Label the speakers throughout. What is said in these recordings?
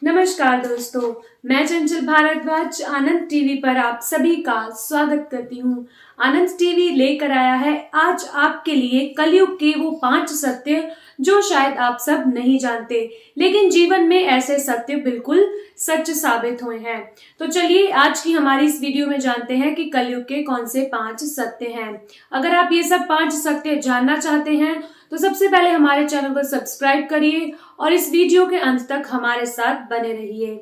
Speaker 1: नमस्कार दोस्तों, मैं चंचल भारद्वाज आनंद टीवी पर आप सभी का स्वागत करती हूँ। आनंद टीवी लेकर आया है आज आपके लिए कलयुग के वो 5 सत्य जो शायद आप सब नहीं जानते, लेकिन जीवन में ऐसे सत्य बिल्कुल सच साबित हुए हैं। तो चलिए आज की हमारी इस वीडियो में जानते हैं कि कलयुग के कौन से 5 सत्य हैं। अगर आप ये सब 5 सत्य जानना चाहते हैं तो सबसे पहले हमारे चैनल को सब्सक्राइब करिए और इस वीडियो के अंत तक हमारे साथ बने रहिए।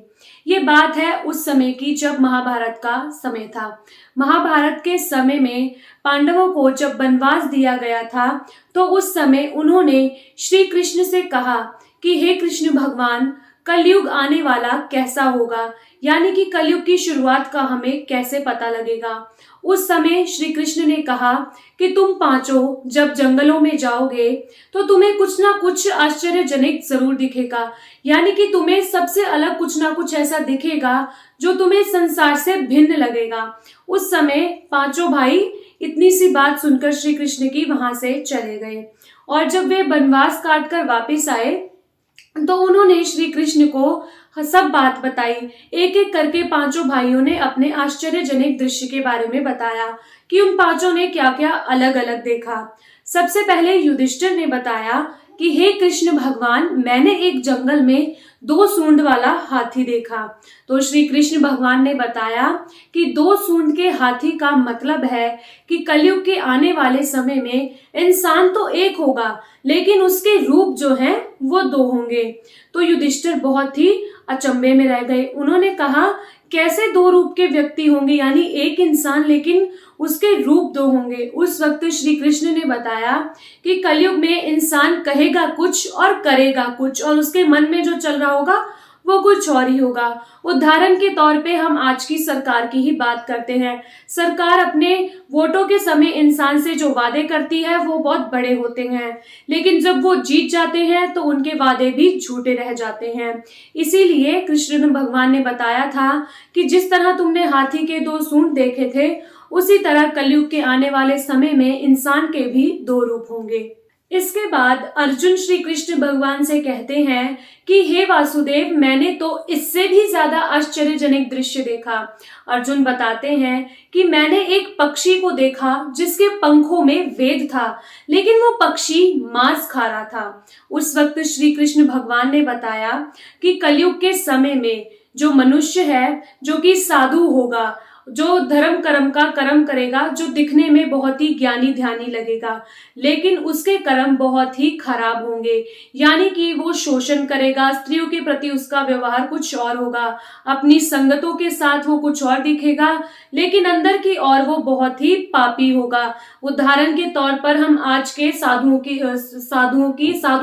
Speaker 1: ये बात है उस समय की जब महाभारत का समय था। महाभारत के समय में पांडवों को जब वनवास दिया गया था तो उस समय उन्होंने श्री कृष्ण से कहा कि हे कृष्ण भगवान, कलयुग आने वाला कैसा होगा, यानी कि कलयुग की शुरुआत का हमें कैसे पता लगेगा। उस समय श्री कृष्ण ने कहा कि तुम पांचों जब जंगलों में जाओगे तो तुम्हें कुछ ना कुछ आश्चर्यजनक जरूर दिखेगा, यानी कि तुम्हें सबसे अलग कुछ ना कुछ ऐसा दिखेगा जो तुम्हें संसार से भिन्न लगेगा। उस समय पांचों भाई इतनी सी बात सुनकर श्री कृष्ण की वहां से चले गए और जब वे वनवास काट कर वापिस आए तो उन्होंने श्री कृष्ण को सब बात बताई। एक एक करके पांचों भाइयों ने अपने आश्चर्यजनक दृश्य के बारे में बताया कि उन पांचों ने क्या क्या अलग अलग देखा। सबसे पहले युधिष्ठिर ने बताया कि हे कृष्ण भगवान, मैंने एक जंगल में 2 सूंड वाला हाथी देखा। तो श्री कृष्ण भगवान ने बताया कि 2 सूंड के हाथी का मतलब है कि कलयुग के आने वाले समय में इंसान तो एक होगा लेकिन उसके रूप जो हैं वो 2 होंगे। तो युधिष्ठिर बहुत ही अचंभे में रह गए। उन्होंने कहा कैसे 2 रूप के व्यक्ति होंगे, यानी एक इंसान लेकिन उसके रूप 2 होंगे। उस वक्त श्री कृष्ण ने बताया कि कलयुग में इंसान कहेगा कुछ और करेगा कुछ और उसके मन में जो चल रहा होगा वो कुछ और ही होगा। उदाहरण के तौर पे हम आज की सरकार की ही बात करते हैं। सरकार अपने वोटों के समय इंसान से जो वादे करती है वो बहुत बड़े होते हैं, लेकिन जब वो जीत जाते हैं तो उनके वादे भी झूठे रह जाते हैं। इसीलिए कृष्ण भगवान ने बताया था कि जिस तरह तुमने हाथी के 2 सूंड देखे थे उसी तरह कलयुग के आने वाले समय में इंसान के भी 2 रूप होंगे। इसके बाद अर्जुन श्री कृष्ण भगवान से कहते हैं कि हे वासुदेव, मैंने तो इससे भी ज्यादा आश्चर्यजनक दृश्य देखा। अर्जुन बताते हैं कि मैंने एक पक्षी को देखा जिसके पंखों में वेद था, लेकिन वो पक्षी मांस खा रहा था। उस वक्त श्री कृष्ण भगवान ने बताया कि कलयुग के समय में जो मनुष्य है, जो कि साधु होगा, जो धर्म कर्म का कर्म करेगा, जो दिखने में बहुत ही ज्ञानी ध्यानी लगेगा, लेकिन उसके कर्म बहुत ही खराब होंगे, यानी कि वो शोषण करेगा, स्त्रियों के प्रति उसका व्यवहार कुछ और होगा, अपनी संगतों के साथ वो कुछ और दिखेगा, लेकिन अंदर की ओर वो बहुत ही पापी होगा। उदाहरण के तौर पर हम आज के साधु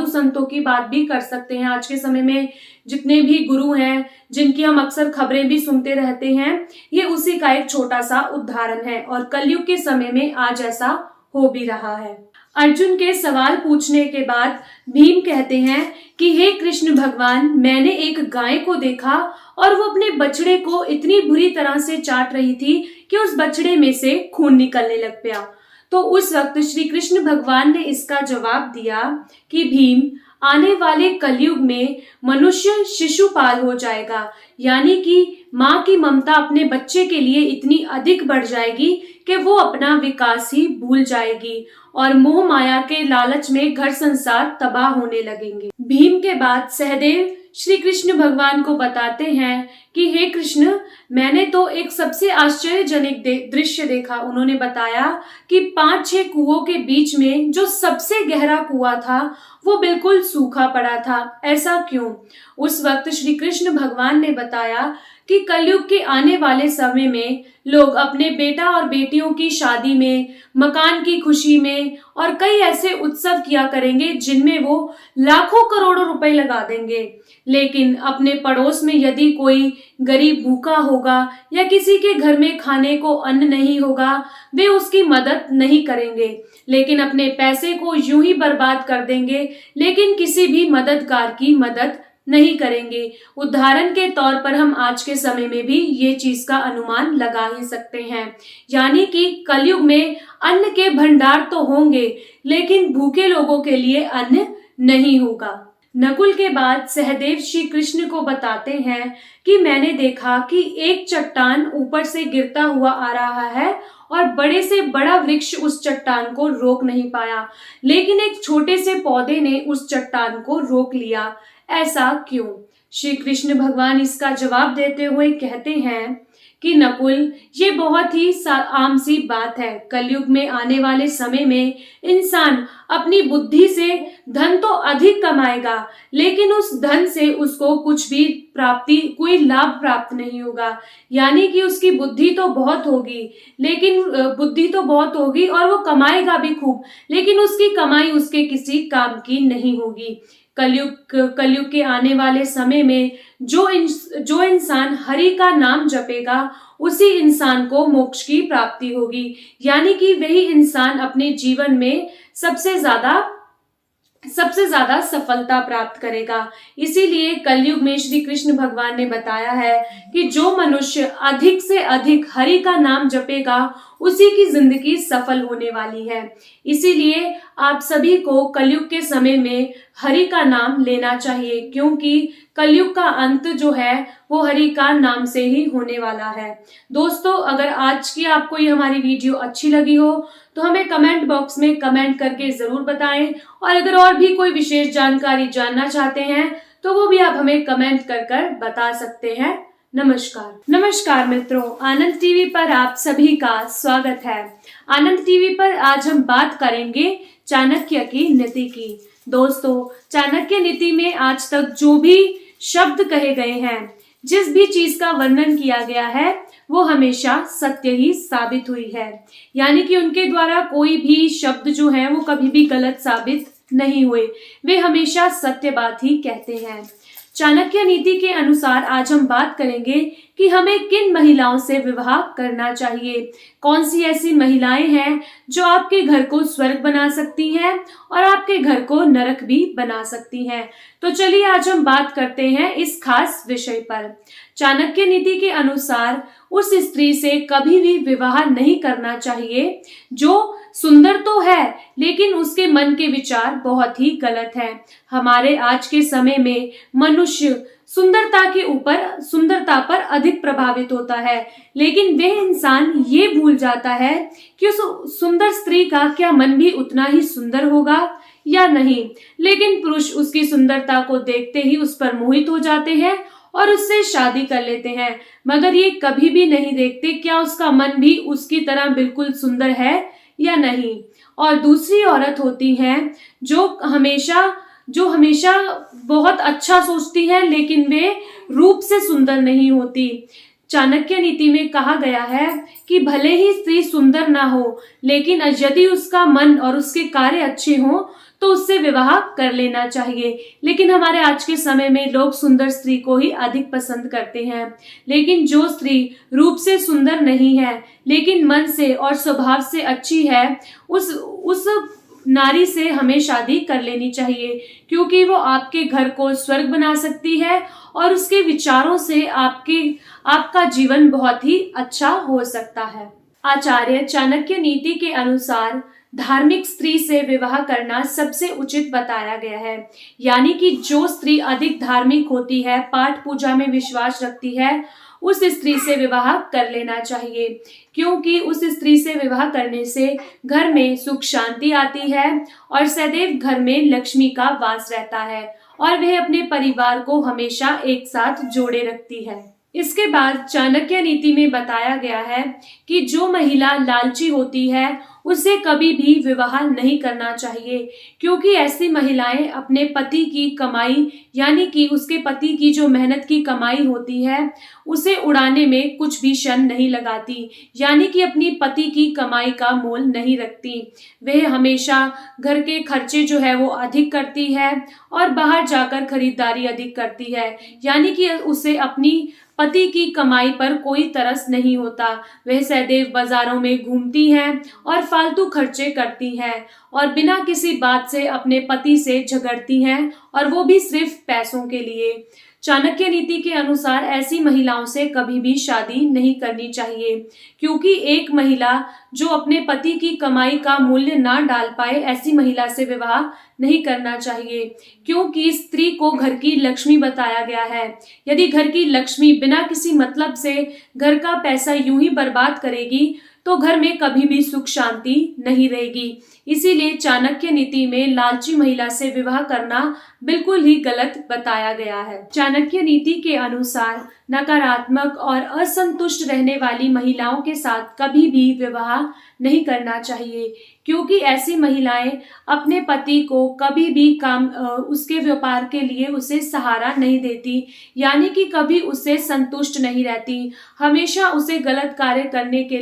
Speaker 1: संतों की बात भी कर सकते हैं। आज के समय में जितने भी गुरु हैं जिनकी हम अक्सर खबरें भी सुनते रहते हैं, ये उसी का एक छोटा सा उदाहरण है और कलयुग के समय में आज ऐसा हो भी रहा है। अर्जुन के सवाल पूछने के बाद भीम कहते हैं कि हे कृष्ण भगवान, मैंने एक गाय को देखा और वो अपने बछड़े को इतनी बुरी तरह से चाट रही थी कि उस बछड़े में से खून निकलने लग गया। तो उस वक्त श्री कृष्ण भगवान ने इसका जवाब दिया कि भीम, आने वाले कलयुग में मनुष्य शिशुपाल हो जाएगा, यानी कि माँ की ममता अपने बच्चे के लिए इतनी अधिक बढ़ जाएगी कि वो अपना विकास ही भूल जाएगी और मोह माया के लालच में घर संसार तबाह होने लगेंगे। भीम के बाद सहदेव श्री कृष्ण भगवान को बताते हैं कि हे कृष्ण, मैंने तो एक सबसे आश्चर्यजनक दृश्य देखा। उन्होंने बताया कि 5-6 कुओं के बीच में जो सबसे गहरा कुआं था वो बिल्कुल सूखा पड़ा था। ऐसा क्यों? उस वक्त श्री कृष्ण भगवान ने बताया कि कलयुग के आने वाले समय में लोग अपने बेटा और बेटियों की शादी में, मकान की खुशी में और कई ऐसे उत्सव किया करेंगे जिनमें वो लाखों करोड़ों रुपए लगा देंगे, लेकिन अपने पड़ोस में यदि कोई गरीब भूखा होगा या किसी के घर में खाने को अन्न नहीं होगा, वे उसकी मदद नहीं करेंगे, लेकिन अपने पैसे को यूं ही बर्बाद कर देंगे, लेकिन किसी भी मददगार की मदद नहीं करेंगे। उदाहरण के तौर पर हम आज के समय में भी ये चीज का अनुमान लगा ही सकते हैं, यानी कि कलयुग में अन्न के भंडार तो होंगे लेकिन भूखे लोगों के लिए अन्न नहीं होगा। नकुल के बाद सहदेव श्री कृष्ण को बताते हैं कि मैंने देखा कि एक चट्टान ऊपर से गिरता हुआ आ रहा है और बड़े से बड़ा वृक्ष उस चट्टान को रोक नहीं पाया, लेकिन एक छोटे से पौधे ने उस चट्टान को रोक लिया। ऐसा क्यों? श्री कृष्ण भगवान इसका जवाब देते हुए कहते हैं कि नकुल, ये बहुत ही आम सी बात है। कलयुग में आने वाले समय में इंसान अपनी बुद्धि से धन तो अधिक कमाएगा, लेकिन उस धन से उसको कुछ भी कोई लाभ प्राप्त नहीं होगा। यानी कि उसकी बुद्धि तो बहुत होगी, और वो कमाएगा भी खूब, लेकिन उसकी कमाई उसके किसी काम की नहीं होगी। कलयुग के आने वाले समय में जो इंसान हरि का नाम जपेगा, उसी इंसान को मोक्ष की प्राप्ति होगी। यानी कि वही इंसान अपने जीवन में सबसे ज्यादा सफलता प्राप्त करेगा। इसीलिए कलयुग में श्री कृष्ण भगवान ने बताया है कि जो मनुष्य अधिक से अधिक हरि का नाम जपेगा, उसी की जिंदगी सफल होने वाली है। इसीलिए आप सभी को कलयुग के समय में हरि का नाम लेना चाहिए, क्योंकि कलयुग का अंत जो है वो हरि का नाम से ही होने वाला है। दोस्तों, अगर आज की आपको ये हमारी वीडियो अच्छी लगी हो तो हमें कमेंट बॉक्स में कमेंट करके जरूर बताएं, और अगर और भी कोई विशेष जानकारी जानना चाहते हैं तो वो भी आप हमें कमेंट कर बता सकते हैं। नमस्कार मित्रों, आनंद टीवी पर आप सभी का स्वागत है। आनंद टीवी पर आज हम बात करेंगे चाणक्य की नीति की। दोस्तों, चाणक्य नीति में आज तक जो भी शब्द कहे गए हैं, जिस भी चीज का वर्णन किया गया है, वो हमेशा सत्य ही साबित हुई है। यानी कि उनके द्वारा कोई भी शब्द जो है वो कभी भी गलत साबित नहीं हुए, वे हमेशा सत्य बात ही कहते हैं। चाणक्य नीति के अनुसार आज हम बात करेंगे कि हमें किन महिलाओं से विवाह करना चाहिए। कौन सी ऐसी महिलाएं हैं जो आपके घर को स्वर्ग बना सकती हैं और आपके घर को नरक भी बना सकती हैं। तो चलिए आज हम बात करते हैं इस खास विषय पर। चाणक्य नीति के अनुसार उस स्त्री से कभी भी विवाह नहीं करना चाहिए जो सुंदर तो है, लेकिन उसके मन के विचार बहुत ही गलत हैं। हमारे आज के समय में मनुष्य सुंदरता पर अधिक प्रभावित होता है, लेकिन वह इंसान ये भूल जाता है कि उस सुंदर स्त्री का क्या मन भी उतना ही सुंदर होगा या नहीं। लेकिन पुरुष उसकी सुंदरता को देखते ही उस पर मोहित हो जाते हैं और उससे शादी कर लेते हैं, मगर ये कभी भी नहीं देखते क्या उसका मन भी उसकी तरह बिल्कुल सुंदर है या नहीं। और दूसरी औरत होती हैं जो हमेशा बहुत अच्छा सोचती है, लेकिन वे रूप से सुंदर नहीं होती। चाणक्य नीति में कहा गया है कि भले ही स्त्री सुंदर ना हो, लेकिन यदि उसका मन और उसके कार्य अच्छे हों तो उससे विवाह कर लेना चाहिए। लेकिन हमारे आज के समय में लोग सुंदर स्त्री को ही अधिक पसंद करते हैं, लेकिन जो स्त्री रूप से सुंदर नहीं है लेकिन मन से और स्वभाव से अच्छी है, उस नारी से हमें शादी कर लेनी चाहिए, क्योंकि वो आपके घर को स्वर्ग बना सकती है और उसके विचारों से आपका जीवन बहुत ही अच्छा हो सकता है। आचार्य चाणक्य नीति के अनुसार धार्मिक स्त्री से विवाह करना सबसे उचित बताया गया है। यानी कि जो स्त्री अधिक धार्मिक होती है, पाठ पूजा में विश्वास रखती है, उस स्त्री से विवाह कर लेना चाहिए, क्योंकि उस स्त्री से विवाह करने से घर में सुख शांति आती है और सदैव घर में लक्ष्मी का वास रहता है और वह अपने परिवार को हमेशा एक साथ जोड़े रखती है। इसके बाद चाणक्य नीति में बताया गया है कि जो महिला लालची होती है उसे कभी भी विवाह नहीं करना चाहिए, क्योंकि ऐसी महिलाएं अपने पति की कमाई, यानी कि उसके पति की जो मेहनत की कमाई होती है, उसे उड़ाने में कुछ भी क्षण नहीं लगाती। यानी कि अपनी पति की कमाई का मोल नहीं रखती। वह हमेशा घर के खर्चे जो है वो अधिक करती है और बाहर जाकर खरीदारी अधिक करती है। यानी कि उसे अपनी पति की कमाई पर कोई तरस नहीं होता। वह सदैव बाजारों में घूमती हैं और फालतू खर्चे करती हैं और बिना किसी बात से अपने पति से झगड़ती हैं, और वो भी सिर्फ पैसों के लिए। चाणक्य नीति के अनुसार ऐसी महिलाओं से कभी भी शादी नहीं करनी चाहिए, क्योंकि एक महिला जो अपने पति की कमाई का मूल्य ना डाल पाए, ऐसी महिला से विवाह नहीं करना चाहिए, क्योंकि स्त्री को घर की लक्ष्मी बताया गया है। यदि घर की लक्ष्मी बिना किसी मतलब से घर का पैसा यूं ही बर्बाद करेगी तो घर में कभी भी सुख शांति नहीं रहेगी। इसीलिए चाणक्य नीति में लालची महिला से विवाह करना बिल्कुल ही गलत बताया गया है। चाणक्य नीति के अनुसार नकारात्मक और असंतुष्ट रहने वाली महिलाओं के साथ कभी भी विवाह नहीं करना चाहिए, क्योंकि ऐसी महिलाएं अपने पति को कभी भी उसके व्यापार के लिए उसे सहारा नहीं देती, यानी कि कभी उससे संतुष्ट नहीं रहती, हमेशा उसे गलत कार्य करने के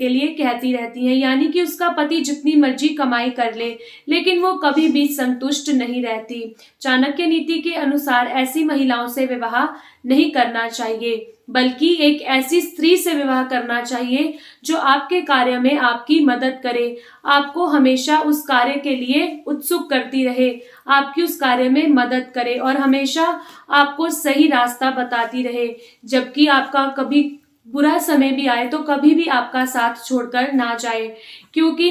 Speaker 1: लिए कहती रहती हैं। यानी कि उसका पति जितनी मर्जी कमाई कर ले, लेकिन वो कभी भी संतुष्ट नहीं रहती। चाणक्य नीति के अनुसार ऐसी महिलाओं से विवाह नहीं करना चाहिए, बल्कि एक ऐसी स्त्री से विवाह करना चाहिए जो आपके कार्य में आपकी मदद करे, आपको हमेशा उस कार्य के लिए उत्सुक करती रहे, आपकी उस कार्य में मदद करे और हमेशा आपको सही रास्ता बताती रहे, जबकि आपका कभी बुरा समय भी आए तो कभी भी आपका साथ छोड़कर ना जाए। क्योंकि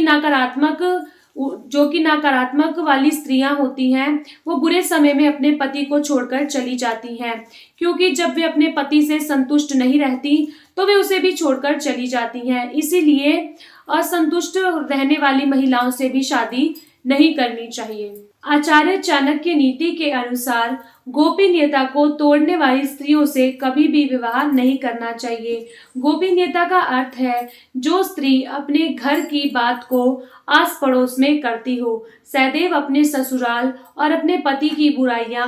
Speaker 1: नकारात्मक वाली स्त्रियां होती हैं, वो बुरे समय में अपने पति को छोड़कर चली जाती हैं, क्योंकि जब वे अपने पति से संतुष्ट नहीं रहती तो वे उसे भी छोड़कर चली जाती हैं। इसीलिए असंतुष्ट रहने वाली महिलाओं से भी शादी नहीं करनी चाहिए। आचार्य चाणक्य नीति के अनुसार गोपनीयता को तोड़ने वाली स्त्रियों से कभी भी विवाह नहीं करना चाहिए। गोपनीयता का अर्थ है जो स्त्री अपने घर की बात को आस पड़ोस में करती हो, सदैव अपने ससुराल और अपने पति की बुराइयां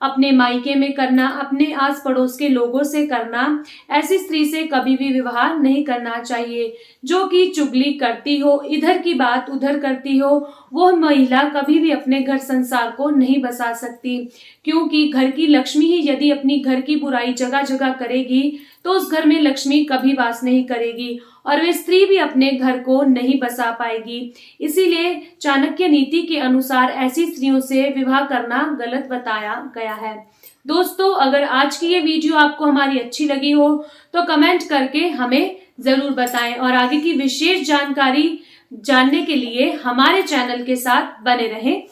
Speaker 1: अपने मायके में करना, अपने आस पड़ोस के लोगों से करना, ऐसी स्त्री से कभी भी विवाह नहीं करना चाहिए। जो कि चुगली करती हो, इधर की बात उधर करती हो, वो महिला कभी भी अपने घर संसार को नहीं बसा सकती, क्योंकि घर की लक्ष्मी ही यदि अपनी घर की बुराई जगह जगह करेगी तो उस घर में लक्ष्मी कभी वास नहीं करेगी और वे स्त्री भी अपने घर को नहीं बसा पाएगी। इसीलिए चाणक्य नीति के अनुसार ऐसी स्त्रियों से विवाह करना गलत बताया गया है। दोस्तों, अगर आज की ये वीडियो आपको हमारी अच्छी लगी हो तो कमेंट करके हमें जरूर बताएं और आगे की विशेष जानकारी जानने के लिए हमारे चैनल के साथ बने रहें।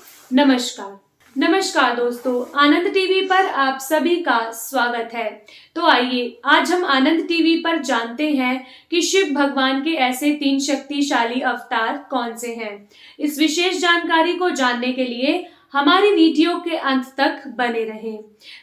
Speaker 1: नमस्कार दोस्तों, आनंद टीवी पर आप सभी का स्वागत है। तो आइए आज हम आनंद टीवी पर जानते हैं कि शिव भगवान के ऐसे 3 शक्तिशाली अवतार कौन से हैं। इस विशेष जानकारी को जानने के लिए हमारी वीडियो के अंत तक बने रहें।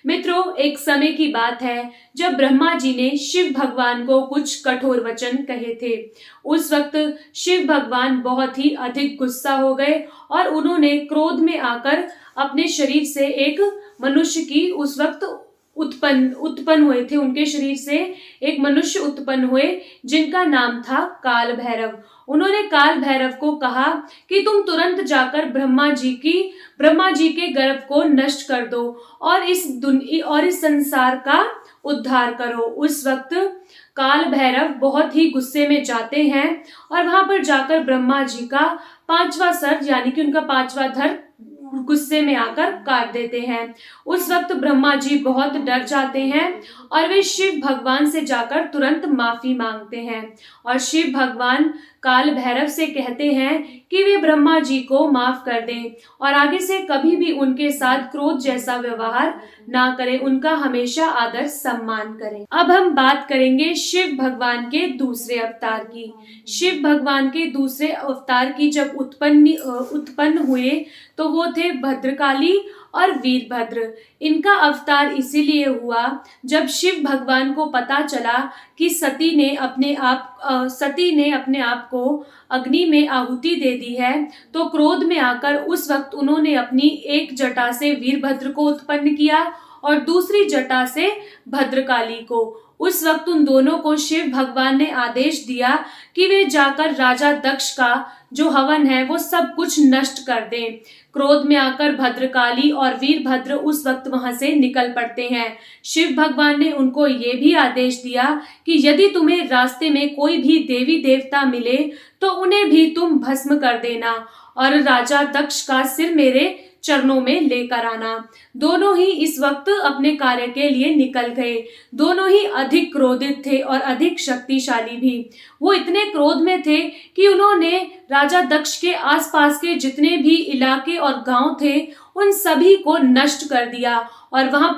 Speaker 1: मित्रों, एक समय की बात है जब ब्रह्मा जी ने शिव भगवान को कुछ कठोर वचन कहे थे। उस वक्त शिव भगवान बहुत ही अधिक गुस्सा हो गए और उन्होंने क्रोध में आकर अपने शरीर से एक मनुष्य की उस वक्त उत्पन्न हुए थे। उनके शरीर से एक मनुष्य उत्पन्न हुए जिनका नाम था काल भैरव। उन्होंने काल भैरव को कहा कि तुम तुरंत जाकर ब्रह्मा जी के गर्भ को नष्ट कर दो और इस संसार का उद्धार करो। उस वक्त काल भैरव बहुत ही गुस्से में जाते हैं और वहां पर जाकर ब्रह्मा जी का 5वां सर यानी कि उनका 5वां धड़ गुस्से में आकर काट देते हैं। उस वक्त ब्रह्मा जी बहुत डर जाते हैं और वे शिव भगवान से जाकर तुरंत माफी मांगते हैं और शिव भगवान काल भैरव से कहते हैं कि वे ब्रह्मा जी को माफ कर दें और आगे से कभी भी उनके साथ क्रोध जैसा व्यवहार ना करें, उनका हमेशा आदर सम्मान करें। अब हम बात करेंगे शिव भगवान के दूसरे अवतार की। शिव भगवान के दूसरे अवतार की जब उत्पन्न हुए तो वो थे भद्रकाली और वीरभद्र। इनका अवतार इसीलिए हुआ जब शिव भगवान को पता चला कि सती ने अपने आप को अग्नि में आहुति दे दी है, तो क्रोध में आकर उस वक्त उन्होंने अपनी एक जटा से वीरभद्र को उत्पन्न किया और दूसरी जटा से भद्रकाली को। उस वक्त उन दोनों को शिव भगवान ने आदेश दिया कि वे जाकर राजा दक्ष का जो हवन है वो सब कुछ नष्ट कर दें। क्रोध में आकर भद्रकाली और वीरभद्र उस वक्त वहां से निकल पड़ते हैं। शिव भगवान ने उनको ये भी आदेश दिया कि यदि तुम्हें रास्ते में कोई भी देवी देवता मिले तो उन्हें भी तुम भस्म कर देना और राजा दक्ष का सिर मेरे चरणों में लेकर आना। दोनों ही इस वक्त अपने कार्य के लिए निकल गए। दोनों ही अधिक क्रोधित थे और अधिक शक्तिशाली भी। वो इतने क्रोध में थे कि उन्होंने राजा दक्ष के आसपास के जितने भी इलाके और गांव थे उन सभी को नष्ट कर दिया और वहां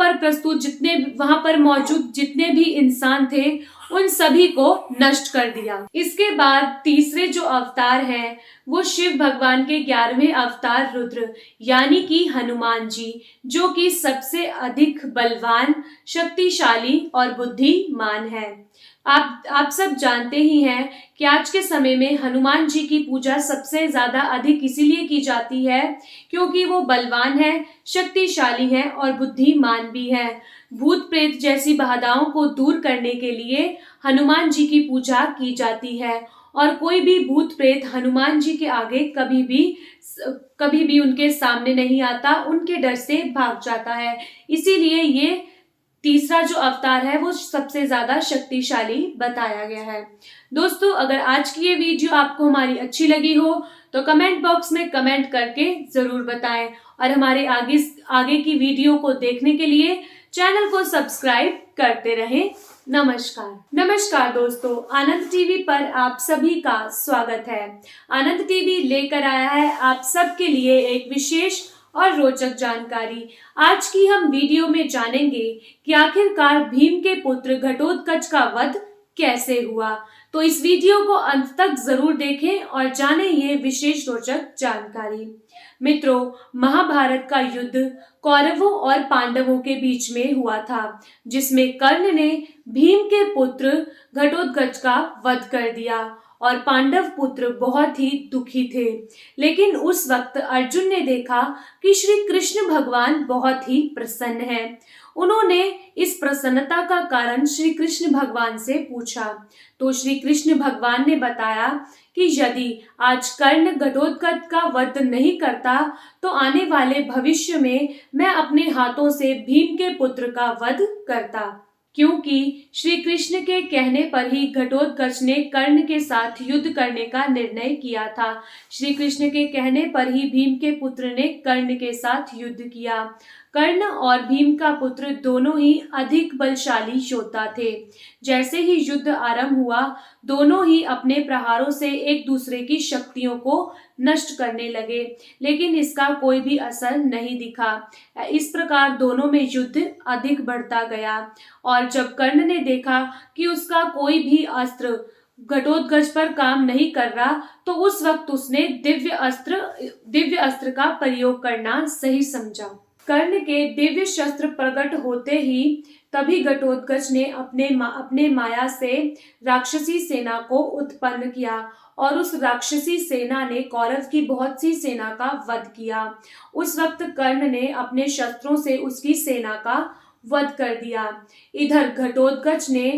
Speaker 1: पर मौजूद जितने भी इंसान थे उन सभी को नष्ट कर दिया। इसके बाद तीसरे जो अवतार हैं वो शिव भगवान के 11वें अवतार रुद्र यानी कि हनुमान जी, जो कि सबसे अधिक बलवान, शक्तिशाली और बुद्धिमान है। आप सब जानते ही हैं कि आज के समय में हनुमान जी की पूजा सबसे ज्यादा अधिक इसीलिए की जाती है क्योंकि वो बलवान है, शक्तिशाली है और बुद्धिमान भी है। भूत प्रेत जैसी बाधाओं को दूर करने के लिए हनुमान जी की पूजा की जाती है और कोई भी भूत प्रेत हनुमान जी के आगे कभी भी उनके सामने नहीं आता, उनके डर से भाग जाता है। इसीलिए ये तीसरा जो अवतार है वो सबसे ज्यादा शक्तिशाली बताया गया है। दोस्तों, अगर आज की ये वीडियो आपको हमारी अच्छी लगी हो तो कमेंट बॉक्स में कमेंट करके जरूर बताएं और हमारे आगे की वीडियो को देखने के लिए चैनल को सब्सक्राइब करते रहें। नमस्कार दोस्तों, आनंद टीवी पर आप सभी का स्वागत है। आनंद टीवी लेकर आया है आप सबके लिए एक विशेष और रोचक जानकारी। आज की हम वीडियो में जानेंगे कि आखिरकार भीम के पुत्र घटोत्कच का वध कैसे हुआ। तो इस वीडियो को अंत तक जरूर देखें और जानें ये विशेष रोचक जानकारी। मित्रों, महाभारत का युद्ध कौरवों और पांडवों के बीच में हुआ था, जिसमें कर्ण ने भीम के पुत्र घटोत्कच का वध कर दिया और पांडव पुत्र बहुत ही दुखी थे। लेकिन उस वक्त अर्जुन ने देखा कि श्री कृष्ण भगवान बहुत ही प्रसन्न हैं। उन्होंने इस प्रसन्नता का कारण श्री कृष्ण भगवान से पूछा तो श्री कृष्ण भगवान ने बताया कि यदि आज कर्ण घटोत्कच का वध नहीं करता तो आने वाले भविष्य में मैं अपने हाथों से भीम के पुत्र का वध करता। क्योंकि श्री कृष्ण के कहने पर ही घटोत्कच ने कर्ण के साथ युद्ध करने का निर्णय किया था। श्री कृष्ण के कहने पर ही भीम के पुत्र ने कर्ण के साथ युद्ध किया। कर्ण और भीम का पुत्र दोनों ही अधिक बलशाली योद्धा थे। जैसे ही युद्ध आरंभ हुआ, दोनों ही अपने प्रहारों से एक दूसरे की शक्तियों को नष्ट करने लगे, लेकिन इसका कोई भी असर नहीं दिखा। इस प्रकार दोनों में युद्ध अधिक बढ़ता गया और जब कर्ण ने देखा कि उसका कोई भी अस्त्र घटोत्कच पर काम नहीं कर रहा तो उस वक्त उसने दिव्य अस्त्र का प्रयोग करना सही समझा। कर्ण के दिव्य शस्त्र प्रकट होते ही तभी घटोत्कच ने अपने माया से राक्षसी सेना को उत्पन्न किया और उस राक्षसी सेना ने कौरव की बहुत सी सेना का वध किया। उस वक्त कर्ण ने अपने शस्त्रों से उसकी सेना का वध कर दिया। इधर घटोत्कच ने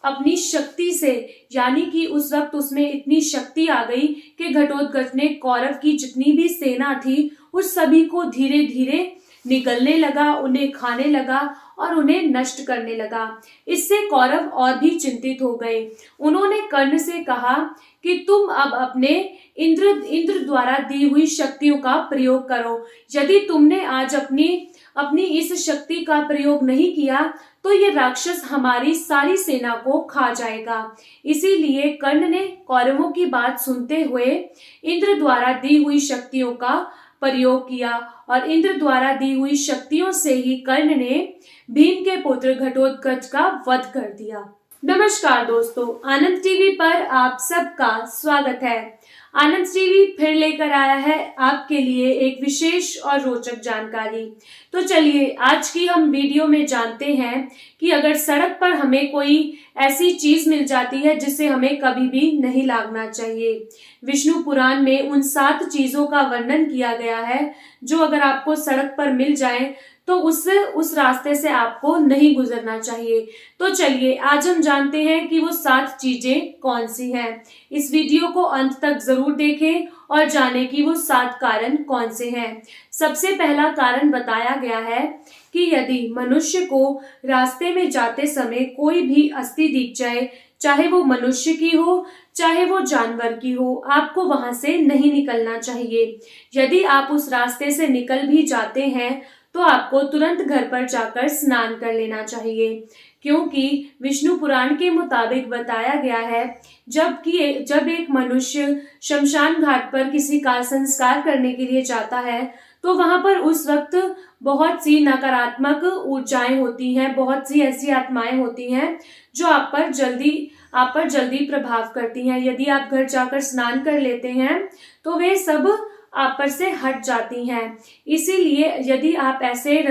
Speaker 1: अपनी शक्ति से, यानी कि उस वक्त उसमें इतनी शक्ति आ गई कि घटोत्कच ने कौरव की जितनी भी सेना थी उस सभी को धीरे धीरे निगलने लगा, उन्हें खाने लगा और उन्हें नष्ट करने लगा। इससे कौरव और भी चिंतित हो गए। उन्होंने कर्ण से कहा कि तुम अब अपने इंद्र द्वारा दी हुई शक्तियों का प्रयोग करो। यदि तुमने आज अपनी इस शक्ति का प्रयोग नहीं किया तो ये राक्षस हमारी सारी सेना को खा जाएगा। इसीलिए कर्ण ने कौरवों की बात सुनते हुए इंद्र द्वारा दी हुई शक्तियों का प्रयोग किया और इंद्र द्वारा दी हुई शक्तियों से ही कर्ण ने भीम के पुत्र घटोत्कच का वध कर दिया। नमस्कार दोस्तों, आनंद टीवी पर आप सबका स्वागत है। आनंद टीवी फिर लेकर आया है आपके लिए एक विशेष और रोचक जानकारी। तो चलिए आज की हम वीडियो में जानते हैं कि अगर सड़क पर हमें कोई ऐसी चीज मिल जाती है जिसे हमें कभी भी नहीं लागना चाहिए। विष्णु पुराण में उन 7 चीजों का वर्णन किया गया है जो अगर आपको सड़क पर मिल जाए तो उस रास्ते से आपको नहीं गुजरना चाहिए। तो चलिए आज हम जानते हैं कि वो 7 चीजें कौन सी हैं। इस वीडियो को अंत तक जरूर देखें और जानें कि वो 7 कारण कौन से हैं। सबसे पहला कारण बताया गया है कि यदि मनुष्य को रास्ते में जाते समय कोई भी अस्थि दिख जाए, चाहे वो मनुष्य की हो चाहे वो जानवर की हो, आपको वहां से नहीं निकलना चाहिए। यदि आप उस रास्ते से निकल भी जाते हैं तो आपको तुरंत घर पर जाकर स्नान कर लेना चाहिए, क्योंकि विष्णु पुराण के मुताबिक बताया गया है जब एक मनुष्य शमशान घाट पर किसी का संस्कार करने के लिए जाता है तो वहां पर उस वक्त बहुत सी नकारात्मक ऊर्जाएं होती हैं, बहुत सी ऐसी आत्माएं होती हैं जो आप पर जल्दी प्रभाव करती हैं। यदि आप घर जाकर स्नान कर लेते हैं तो वे सब आप पर से हट जाती हैं। इसीलिए यदि आप ऐसे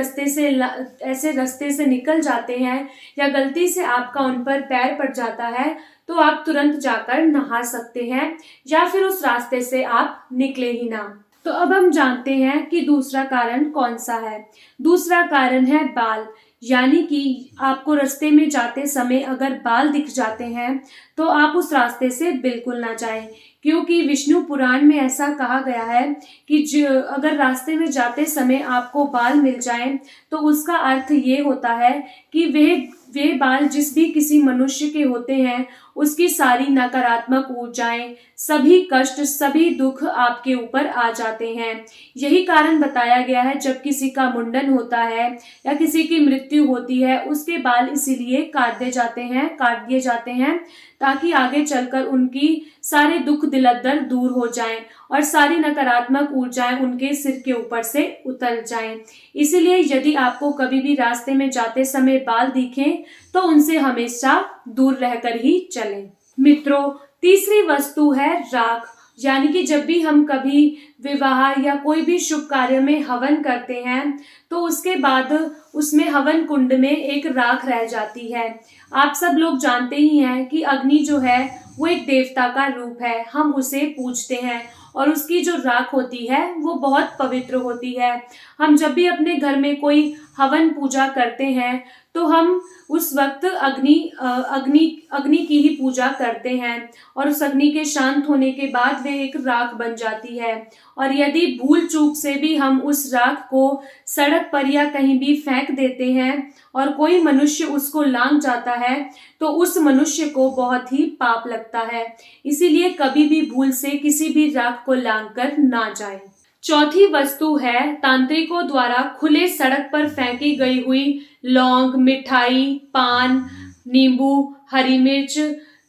Speaker 1: रास्ते से निकल जाते हैं या गलती से आपका उन पर पैर पड़ जाता है तो आप तुरंत जाकर नहा सकते हैं, या फिर उस रास्ते से आप निकले ही ना। तो अब हम जानते हैं कि दूसरा कारण कौन सा है। दूसरा कारण है बाल, यानी कि आपको रास्ते में जाते समय अगर बाल दिख जाते हैं तो आप उस रास्ते से बिल्कुल ना जाएं, क्योंकि विष्णु पुराण में ऐसा कहा गया है कि अगर रास्ते में जाते समय आपको बाल मिल जाएं तो उसका अर्थ ये होता है कि वे बाल जिस भी किसी मनुष्य के होते हैं उसकी सारी नकारात्मक ऊर्जाएं, सभी कष्ट, सभी दुख आपके ऊपर आ जाते हैं। यही कारण बताया गया है जब किसी का मुंडन होता है या किसी की मृत्यु होती है उसके बाल इसीलिए काट दिए जाते हैं ताकि आगे चलकर उनकी सारे दुख दिलदर दूर हो जाएं और सारी नकारात्मक ऊर्जाएं उनके सिर के ऊपर से उतर जाएं। इसीलिए यदि आपको कभी भी रास्ते में जाते समय बाल दिखें तो उनसे हमेशा दूर रहकर ही चलें। मित्रों, तीसरी वस्तु है राख, यानी कि जब भी हम कभी विवाह या कोई भी शुभ कार्य में हवन करते हैं तो उसके बाद उसमें हवन कुंड में एक राख रह जाती है। आप सब लोग जानते ही हैं कि अग्नि जो है वो एक देवता का रूप है, हम उसे पूजते हैं और उसकी जो राख होती है वो बहुत पवित्र होती है। हम जब भी अपने घर में कोई हवन पूजा करते हैं तो हम उस वक्त अग्नि की ही पूजा करते हैं और उस अग्नि के शांत होने के बाद वे एक राख बन जाती है। और यदि भूल चूक से भी हम उस राख को सड़क पर या कहीं भी फेंक देते हैं और कोई मनुष्य उसको लांघ जाता है तो उस मनुष्य को बहुत ही पाप लगता है। इसीलिए कभी भी भूल से किसी भी राख को लांघ कर ना जाए। चौथी वस्तु है तांत्रिकों द्वारा खुले सड़क पर फेंकी गई हुई लौंग, मिठाई, पान, नींबू, हरी मिर्च।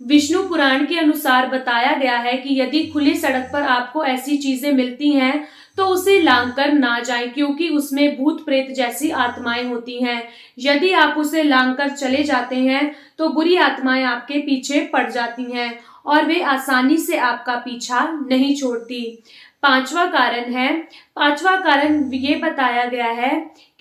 Speaker 1: विष्णु पुराण के अनुसार बताया गया है कि यदि खुली सड़क पर आपको ऐसी चीजें मिलती हैं तो उसे लांघ कर ना जाएं, क्योंकि उसमें भूत प्रेत जैसी आत्माएं होती हैं। यदि आप उसे लांघ कर चले जाते हैं तो बुरी आत्माएं आपके पीछे पड़ जाती हैं और वे आसानी से आपका पीछा नहीं छोड़ती। पांचवा कारण ये बताया गया है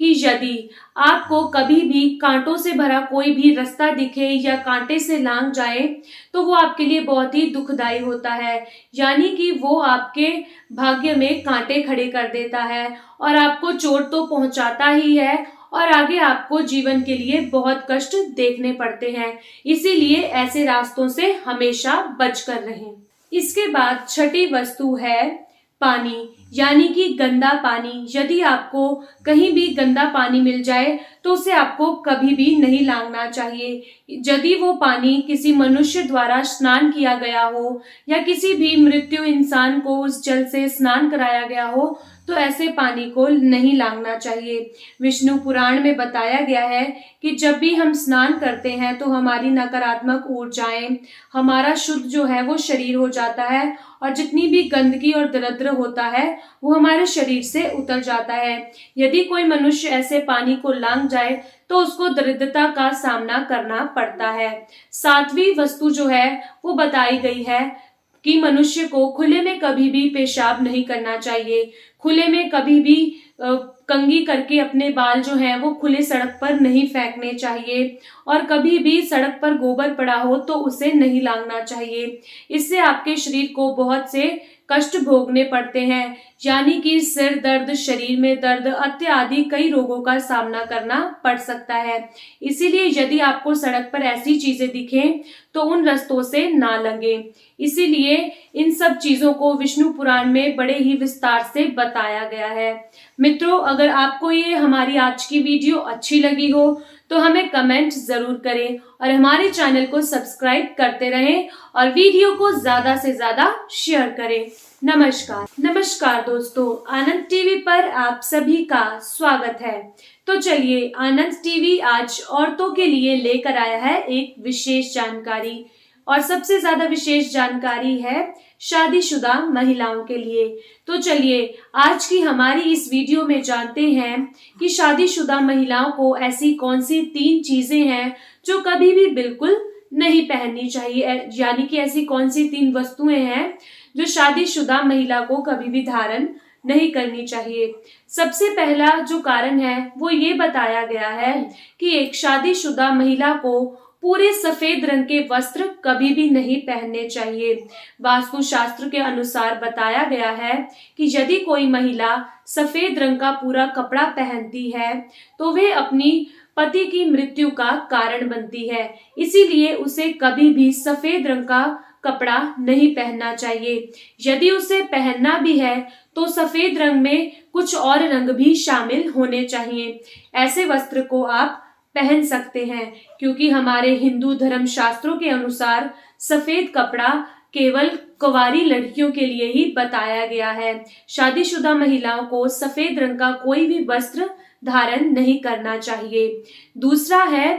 Speaker 1: कि यदि आपको कभी भी कांटों से भरा कोई भी रास्ता दिखे या कांटे से लांघ जाए तो वो आपके लिए बहुत ही दुखदाई होता है, यानी कि वो आपके भाग्य में कांटे खड़े कर देता है और आपको चोट तो पहुंचाता ही है और आगे आपको जीवन के लिए बहुत कष्ट देखने पड़ते हैं। इसीलिए ऐसे रास्तों से हमेशा बचकर रहें। इसके बाद छठी वस्तु है पानी, यानी कि गंदा पानी। यदि आपको कहीं भी गंदा पानी मिल जाए तो उसे आपको कभी भी नहीं लांघना चाहिए। यदि वो पानी किसी मनुष्य द्वारा स्नान किया गया हो या किसी भी मृत्यु इंसान को उस जल से स्नान कराया गया हो तो ऐसे पानी को नहीं लांघना चाहिए। विष्णु पुराण में बताया गया है कि जब भी हम स्नान करते हैं तो हमारी नकारात्मक ऊर्जाएं, हमारा शुद्ध जो है वो शरीर हो जाता है और जितनी भी गंदगी और दरिद्र होता है वो हमारे शरीर से उतर जाता है। यदि कोई मनुष्य ऐसे पानी को लांघ जाए तो उसको दरिद्रता का सामना करना पड़ता है। सातवीं वस्तु जो है वो बताई गई है कि मनुष्य को खुले में कभी भी पेशाब नहीं करना चाहिए। खुले में कभी भी कंघी करके अपने बाल जो हैं वो खुले सड़क पर नहीं फेंकने चाहिए और कभी भी सड़क पर गोबर पड़ा हो तो उसे नहीं लांघना चाहिए। इससे आपके शरीर को बहुत से कष्ट भोगने पड़ते हैं। यानी कि सिर दर्द, शरीर में दर्द इत्यादि कई रोगों का सामना करना पड़ सकता है। इसीलिए यदि आपको सड़क पर ऐसी चीजें दिखें तो उन रास्तों से ना लंघें। इसीलिए इन सब चीजों को विष्णु पुराण में बड़े ही विस्तार से बताया गया है। मित्रों, अगर आपको ये हमारी आज की वीडियो अच्छी लगी हो तो हमें कमेंट जरूर करें और हमारे चैनल को सब्सक्राइब करते रहें और वीडियो को ज्यादा से ज्यादा शेयर करें। नमस्कार दोस्तों, आनंद टीवी पर आप सभी का स्वागत है। तो चलिए, आनंद टीवी आज औरतों के लिए लेकर आया है एक विशेष जानकारी, और सबसे ज्यादा विशेष जानकारी है शादीशुदा महिलाओं के लिए। तो चलिए, आज की हमारी इस वीडियो में जानते हैं कि शादीशुदा महिलाओं को ऐसी कौन सी 3 चीजें हैं जो कभी भी बिल्कुल नहीं पहननी चाहिए, यानी कि ऐसी कौन सी 3 वस्तुएं हैं जो शादीशुदा महिला को कभी भी धारण नहीं करनी चाहिए। सबसे पहला जो कारण है वो ये बताया गया है कि एक शादीशुदा महिला को पूरे सफेद रंग के वस्त्र कभी भी नहीं पहनने चाहिए। वास्तु शास्त्र के अनुसार बताया गया है कि यदि कोई महिला सफेद रंग का पूरा कपड़ा पहनती है तो वे अपनी पति की मृत्यु का कारण बनती है। इसीलिए उसे कभी भी सफेद रंग का कपड़ा नहीं पहनना चाहिए। यदि उसे पहनना भी है तो सफेद रंग में कुछ और रंग भी शामिल होने चाहिए। ऐसे वस्त्र को आप पहन सकते हैं, क्योंकि हमारे हिंदू धर्म शास्त्रों के अनुसार सफेद कपड़ा केवल कुंवारी लड़कियों के लिए ही बताया गया है। शादीशुदा महिलाओं को सफेद रंग का कोई भी वस्त्र धारण नहीं करना चाहिए। दूसरा है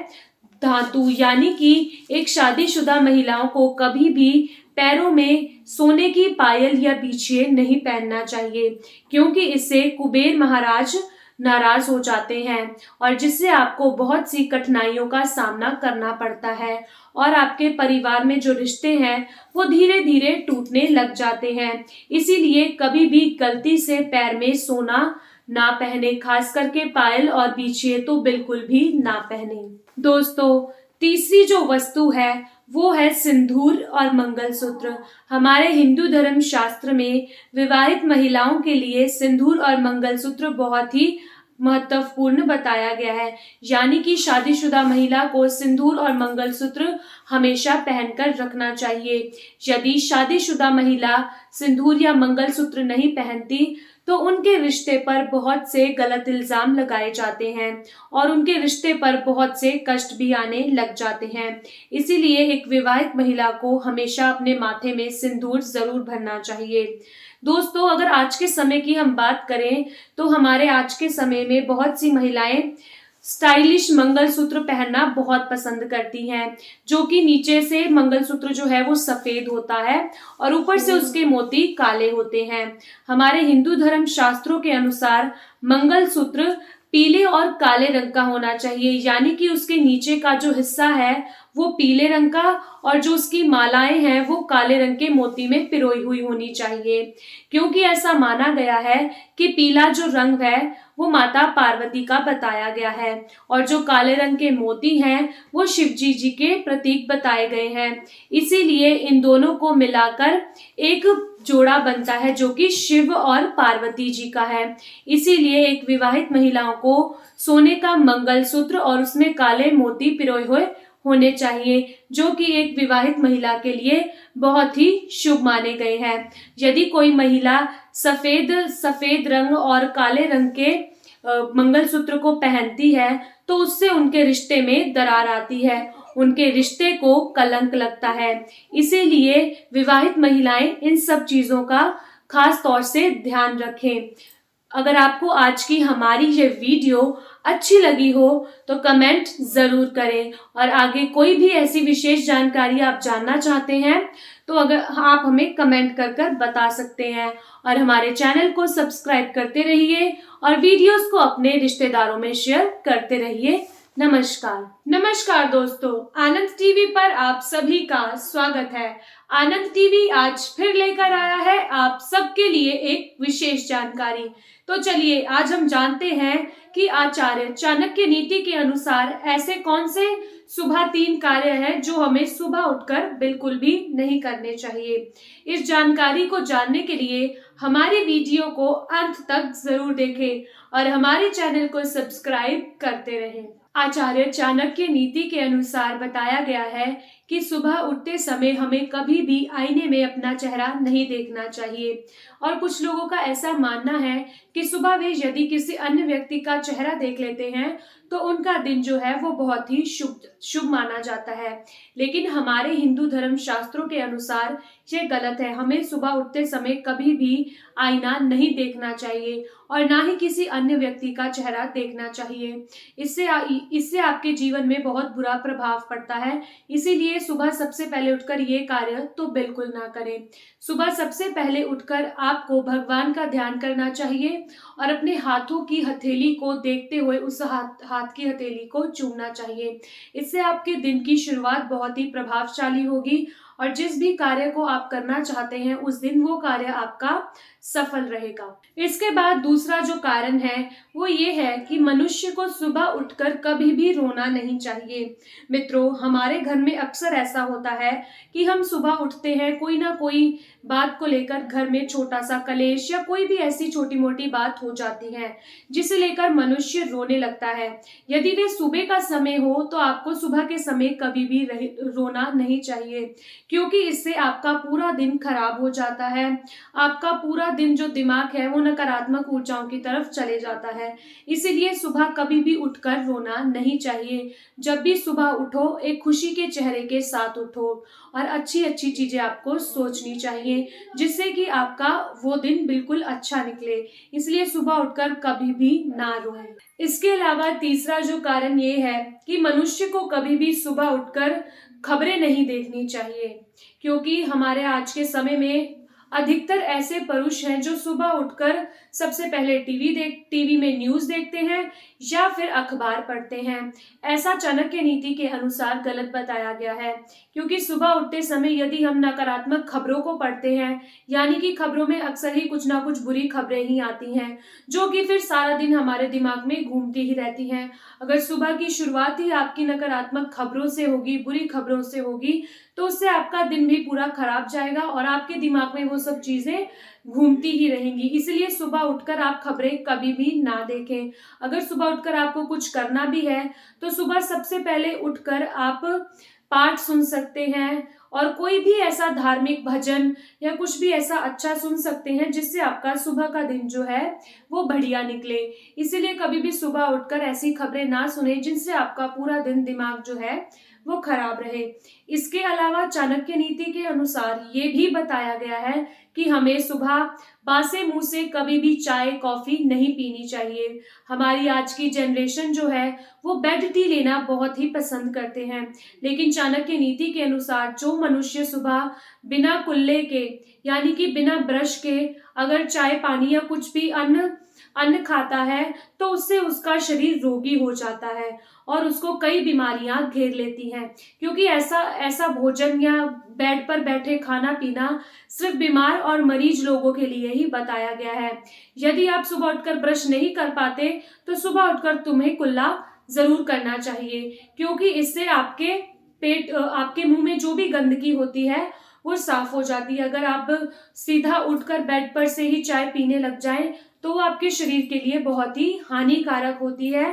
Speaker 1: धातु, यानी कि एक शादीशुदा महिलाओं को कभी भी पैरों में सोने की पायल या बिछिए नहीं पहनना चाहिए, क्योंकि इससे कुबेर महाराज नाराज हो जाते हैं और जिससे आपको बहुत सी कठिनाइयों का सामना करना पड़ता है और आपके परिवार में जो रिश्ते हैं वो धीरे धीरे टूटने लग जाते हैं। इसीलिए कभी भी गलती से पैर में सोना ना पहने, खास करके पायल और बिछिए तो बिल्कुल भी ना पहने। दोस्तों, तीसरी जो वस्तु है वो है सिंदूर और मंगलसूत्र। हमारे हिंदू धर्म शास्त्र में विवाहित महिलाओं के लिए सिंदूर और मंगलसूत्र बहुत ही महत्वपूर्ण बताया गया है, यानी कि शादीशुदा महिला को सिंदूर और मंगलसूत्र हमेशा पहनकर रखना चाहिए। यदि शादीशुदा महिला सिंदूर या मंगलसूत्र नहीं पहनती तो उनके रिश्ते पर बहुत से गलत इल्जाम लगाए जाते हैं और उनके रिश्ते पर बहुत से कष्ट भी आने लग जाते हैं। इसीलिए एक विवाहित महिला को हमेशा अपने माथे में सिंदूर जरूर भरना चाहिए। दोस्तों, अगर आज के समय की हम बात करें तो हमारे आज के समय में बहुत सी महिलाएं स्टाइलिश मंगलसूत्र पहनना बहुत पसंद करती हैं, जो कि नीचे से मंगलसूत्र जो है वो सफेद होता है और ऊपर से उसके मोती काले होते हैं। हमारे हिंदू धर्म शास्त्रों के अनुसार मंगलसूत्र पीले और काले रंग का होना चाहिए, यानी कि उसके नीचे का जो हिस्सा है वो पीले रंग का और जो उसकी मालाएं हैं वो काले रंग के मोती में पिरोई हुई होनी चाहिए, क्योंकि ऐसा माना गया है कि पीला जो रंग है वो माता पार्वती का बताया गया है और जो काले रंग के मोती हैं वो शिव जी के प्रतीक बताए गए हैं। इसीलिए इन दोनों को मिलाकर एक जोड़ा बनता है जो कि शिव और पार्वती जी का है। इसीलिए एक विवाहित महिलाओं को सोने का मंगलसूत्र और उसमें काले मोती पिरोए हुए होने चाहिए, जो कि एक विवाहित महिला के लिए बहुत ही शुभ माने गए हैं। यदि कोई महिला सफेद रंग और काले रंग के मंगलसूत्र को पहनती है तो उससे उनके रिश्ते में दरार आती है, उनके रिश्ते को कलंक लगता है। इसीलिए विवाहित महिलाएं इन सब चीजों का खास तौर से ध्यान रखें। अगर आपको आज की हमारी ये वीडियो अच्छी लगी हो तो कमेंट जरूर करें और आगे कोई भी ऐसी विशेष जानकारी आप जानना चाहते हैं तो अगर आप हमें कमेंट कर बता सकते हैं और हमारे चैनल को सब्सक्राइब करते रहिए और वीडियोस को अपने रिश्तेदारों में शेयर करते रहिए। नमस्कार दोस्तों, आनंद टीवी पर आप सभी का स्वागत है। आनंद टीवी आज फिर लेकर आया है आप सबके लिए एक विशेष जानकारी। तो चलिए, आज हम जानते हैं कि आचार्य चाणक्य नीति के अनुसार ऐसे कौन से सुबह 3 कार्य हैं जो हमें सुबह उठकर बिल्कुल भी नहीं करने चाहिए। इस जानकारी को जानने के लिए हमारी वीडियो को अंत तक जरूर देखें और हमारे चैनल को सब्सक्राइब करते रहें। आचार्य चाणक्य नीति के अनुसार बताया गया है कि सुबह उठते समय हमें कभी भी आईने में अपना चेहरा नहीं देखना चाहिए और कुछ लोगों का ऐसा मानना है कि सुबह वे यदि किसी अन्य व्यक्ति का चेहरा देख लेते हैं तो उनका दिन जो है वो बहुत ही शुभ माना जाता है। लेकिन हमारे हिंदू धर्म शास्त्रों के अनुसार ये गलत है। हमें सुबह उठते समय कभी भी आईना नहीं देखना चाहिए और ना ही किसी अन्य व्यक्ति का चेहरा देखना चाहिए। इससे आपके जीवन में बहुत बुरा प्रभाव पड़ता है। इसीलिए सुबह सबसे पहले उठकर ये कार्य तो बिल्कुल ना करें। सुबह सबसे पहले उठकर आपको भगवान का ध्यान करना चाहिए और अपने हाथों की हथेली को देखते हुए उस हाथ की हथेली को चूमना चाहिए। इससे आपके दिन की शुरुआत बहुत ही प्रभावशाली होगी और जिस भी कार्य को आप करना चाहते हैं उस दिन वो कार्य आपका सफल रहेगा। इसके बाद दूसरा जो कारण है वो ये है कि मनुष्य को सुबह उठकर कभी भी रोना नहीं चाहिए। मित्रों, हमारे घर में अक्सर ऐसा होता है कि हम सुबह उठते हैं, कोई ना कोई बात को लेकर घर में छोटा सा कलेश या कोई भी ऐसी छोटी मोटी बात हो जाती है जिसे लेकर मनुष्य रोने लगता है। यदि वे सुबह का समय हो तो आपको सुबह के समय कभी भी रोना नहीं चाहिए, क्योंकि इससे आपका पूरा दिन खराब हो जाता है। आपका पूरा दिन जो दिमाग है वो नकारात्मक ऊर्जाओं की तरफ चले जाता है। इसीलिए सुबह कभी भी उठकर रोना नहीं चाहिए। जब भी सुबह उठो एक खुशी के चेहरे के साथ उठो और अच्छी अच्छी चीजें आपको सोचनी चाहिए जिससे कि आपका वो दिन बिल्कुल अच्छा निकले। इसलिए सुबह उठकर कभी भी ना रोएं। इसके अलावा तीसरा जो कारण ये है कि मनुष्य को कभी भी सुबह उठकर खबरें नहीं देखनी चाहिए, क्योंकि हमारे आज के समय में अधिकतर ऐसे पुरुष हैं जो सुबह उठकर सबसे पहले टीवी में न्यूज देखते हैं या फिर अखबार पढ़ते हैं। ऐसा चाणक्य नीति के अनुसार गलत बताया गया है, क्योंकि सुबह उठते समय यदि हम नकारात्मक खबरों को पढ़ते हैं, यानी कि खबरों में अक्सर ही कुछ ना कुछ बुरी खबरें ही आती हैं जो कि फिर सारा दिन हमारे दिमाग में घूमती ही रहती हैं। अगर सुबह की शुरुआत ही आपकी नकारात्मक खबरों से होगी, बुरी खबरों से होगी, तो उससे आपका दिन भी पूरा खराब जाएगा और आपके दिमाग में वो सब चीजें घूमती ही रहेंगी। इसलिए सुबह उठकर आप खबरें कभी भी ना देखें। अगर सुबह उठकर आपको कुछ करना भी है तो सुबह सबसे पहले उठकर आप पाठ सुन सकते हैं और कोई भी ऐसा धार्मिक भजन या कुछ भी ऐसा अच्छा सुन सकते हैं जिससे आपका सुबह का दिन जो है वो बढ़िया निकले। इसीलिए कभी भी सुबह उठकर ऐसी खबरें ना सुने जिनसे आपका पूरा दिन दिमाग जो है वो खराब रहे। इसके अलावा चाणक्य नीति के अनुसार ये भी बताया गया है कि हमें सुबह बासे मुंह से कभी भी चाय कॉफी नहीं पीनी चाहिए। हमारी आज की जनरेशन जो है वो बेड टी लेना बहुत ही पसंद करते हैं, लेकिन चाणक्य नीति के अनुसार जो मनुष्य सुबह बिना कुल्ले के यानी कि बिना ब्रश के अगर चाय पानी या कुछ भी अन्न खाता है तो उससे उसका शरीर रोगी हो जाता है और उसको कई बीमारियां घेर लेती हैं, क्योंकि ऐसा भोजन या बेड पर बैठे खाना पीना सिर्फ बीमार और मरीज लोगों के लिए ही बताया गया है। यदि आप सुबह उठकर ब्रश नहीं कर पाते तो सुबह उठकर तुम्हें कुल्ला जरूर करना चाहिए, क्योंकि इससे आपके मुंह में जो भी गंदगी होती है वो साफ हो जाती है। अगर आप सीधा उठकर बेड पर से ही चाय पीने लग जाएं तो वो आपके शरीर के लिए बहुत ही हानिकारक होती है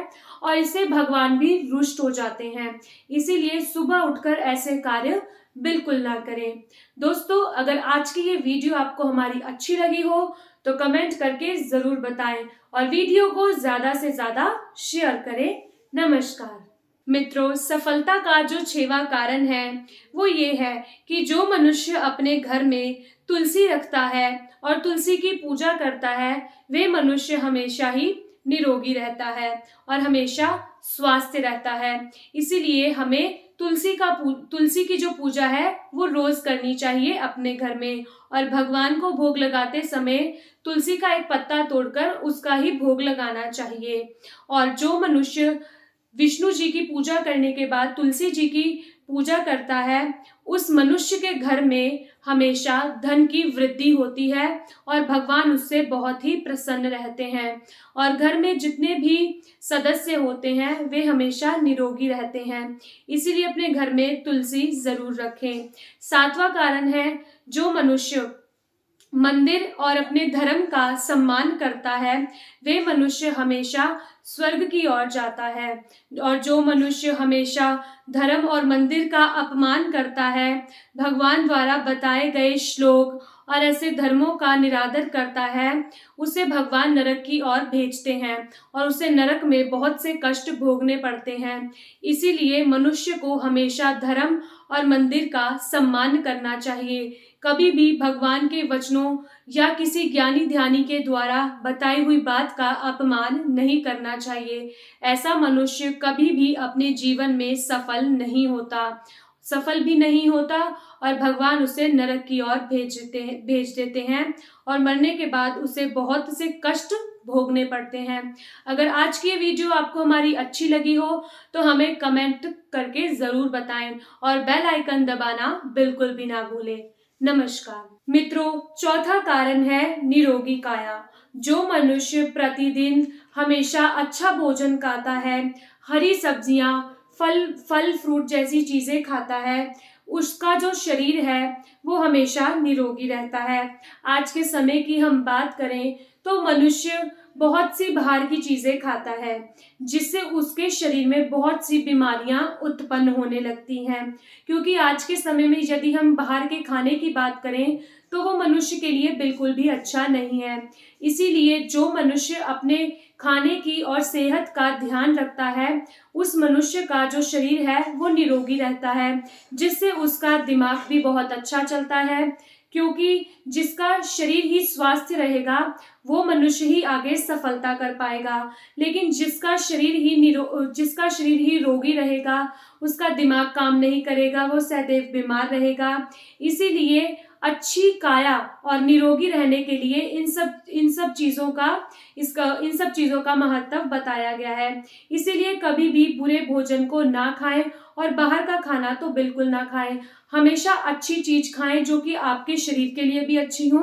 Speaker 1: और इससे भगवान भी रुष्ट हो जाते हैं। इसीलिए सुबह उठकर ऐसे कार्य बिल्कुल ना करें। दोस्तों, अगर आज की ये वीडियो आपको हमारी अच्छी लगी हो तो कमेंट करके जरूर बताएं और वीडियो को ज्यादा से ज्यादा शेयर करें। नमस्कार। मित्रों, सफलता का जो 6वां कारण है वो ये है कि जो मनुष्य अपने घर में तुलसी रखता है और तुलसी की पूजा करता है वे मनुष्य हमेशा ही निरोगी रहता है और हमेशा स्वस्थ रहता है। इसीलिए हमें तुलसी की जो पूजा है वो रोज करनी चाहिए अपने घर में और भगवान को भोग लगाते समय तुलसी का एक पत्ता तोड़कर उसका ही भोग लगाना चाहिए। और जो मनुष्य विष्णु जी की पूजा करने के बाद तुलसी जी की पूजा करता है, उस मनुष्य के घर में हमेशा धन की वृद्धि होती है और भगवान उससे बहुत ही प्रसन्न रहते हैं और घर में जितने भी सदस्य होते हैं वे हमेशा निरोगी रहते हैं। इसीलिए अपने घर में तुलसी जरूर रखें। सातवां कारण है, जो मनुष्य मंदिर और अपने धर्म का सम्मान करता है वे मनुष्य हमेशा स्वर्ग की ओर जाता है, और जो मनुष्य हमेशा धर्म और मंदिर का अपमान करता है, भगवान द्वारा बताए गए श्लोक और ऐसे धर्मों का निरादर करता है, उसे भगवान नरक की ओर भेजते हैं और उसे नरक में बहुत से कष्ट भोगने पड़ते हैं। इसीलिए मनुष्य को हमेशा धर्म और मंदिर का सम्मान करना चाहिए। कभी भी भगवान के वचनों या किसी ज्ञानी ध्यानी के द्वारा बताई हुई बात का अपमान नहीं करना चाहिए। ऐसा मनुष्य कभी भी अपने जीवन में सफल भी नहीं होता और भगवान उसे नरक की ओर भेज देते हैं और मरने के बाद उसे बहुत से कष्ट भोगने पड़ते हैं। अगर आज की ये वीडियो आपको हमारी अच्छी लगी हो तो हमें कमेंट करके जरूर बताएं और बेल आइकन दबाना बिल्कुल भी ना भूलें। नमस्कार मित्रों, चौथा कारण है निरोगी काया। जो मनुष्य प्रतिदिन हमेशा अच्छा भोजन खाता है, हरी सब्जियां, फल फ्रूट जैसी चीजें खाता है, उसका जो शरीर है वो हमेशा निरोगी रहता है। आज के समय की हम बात करें तो मनुष्य बहुत सी बाहर की चीजें खाता है जिससे उसके शरीर में बहुत सी बीमारियां उत्पन्न होने लगती हैं। क्योंकि आज के समय में यदि हम बाहर के खाने की बात करें तो वो मनुष्य के लिए बिल्कुल भी अच्छा नहीं है। इसीलिए जो मनुष्य अपने खाने की और सेहत का ध्यान रखता है, उस मनुष्य का जो शरीर है वो निरोगी रहता है, जिससे उसका दिमाग भी बहुत अच्छा चलता है। क्योंकि जिसका शरीर ही स्वस्थ रहेगा वो मनुष्य ही आगे सफलता कर पाएगा, लेकिन जिसका शरीर ही रोगी रहेगा, उसका दिमाग काम नहीं करेगा, वो सदैव बीमार रहेगा। इसीलिए अच्छी काया और निरोगी रहने के लिए इन सब चीजों का महत्व बताया गया है। इसीलिए कभी भी बुरे भोजन को ना खाएं और बाहर का खाना तो बिल्कुल ना खाएं। हमेशा अच्छी चीज खाएं जो कि आपके शरीर के लिए भी अच्छी हो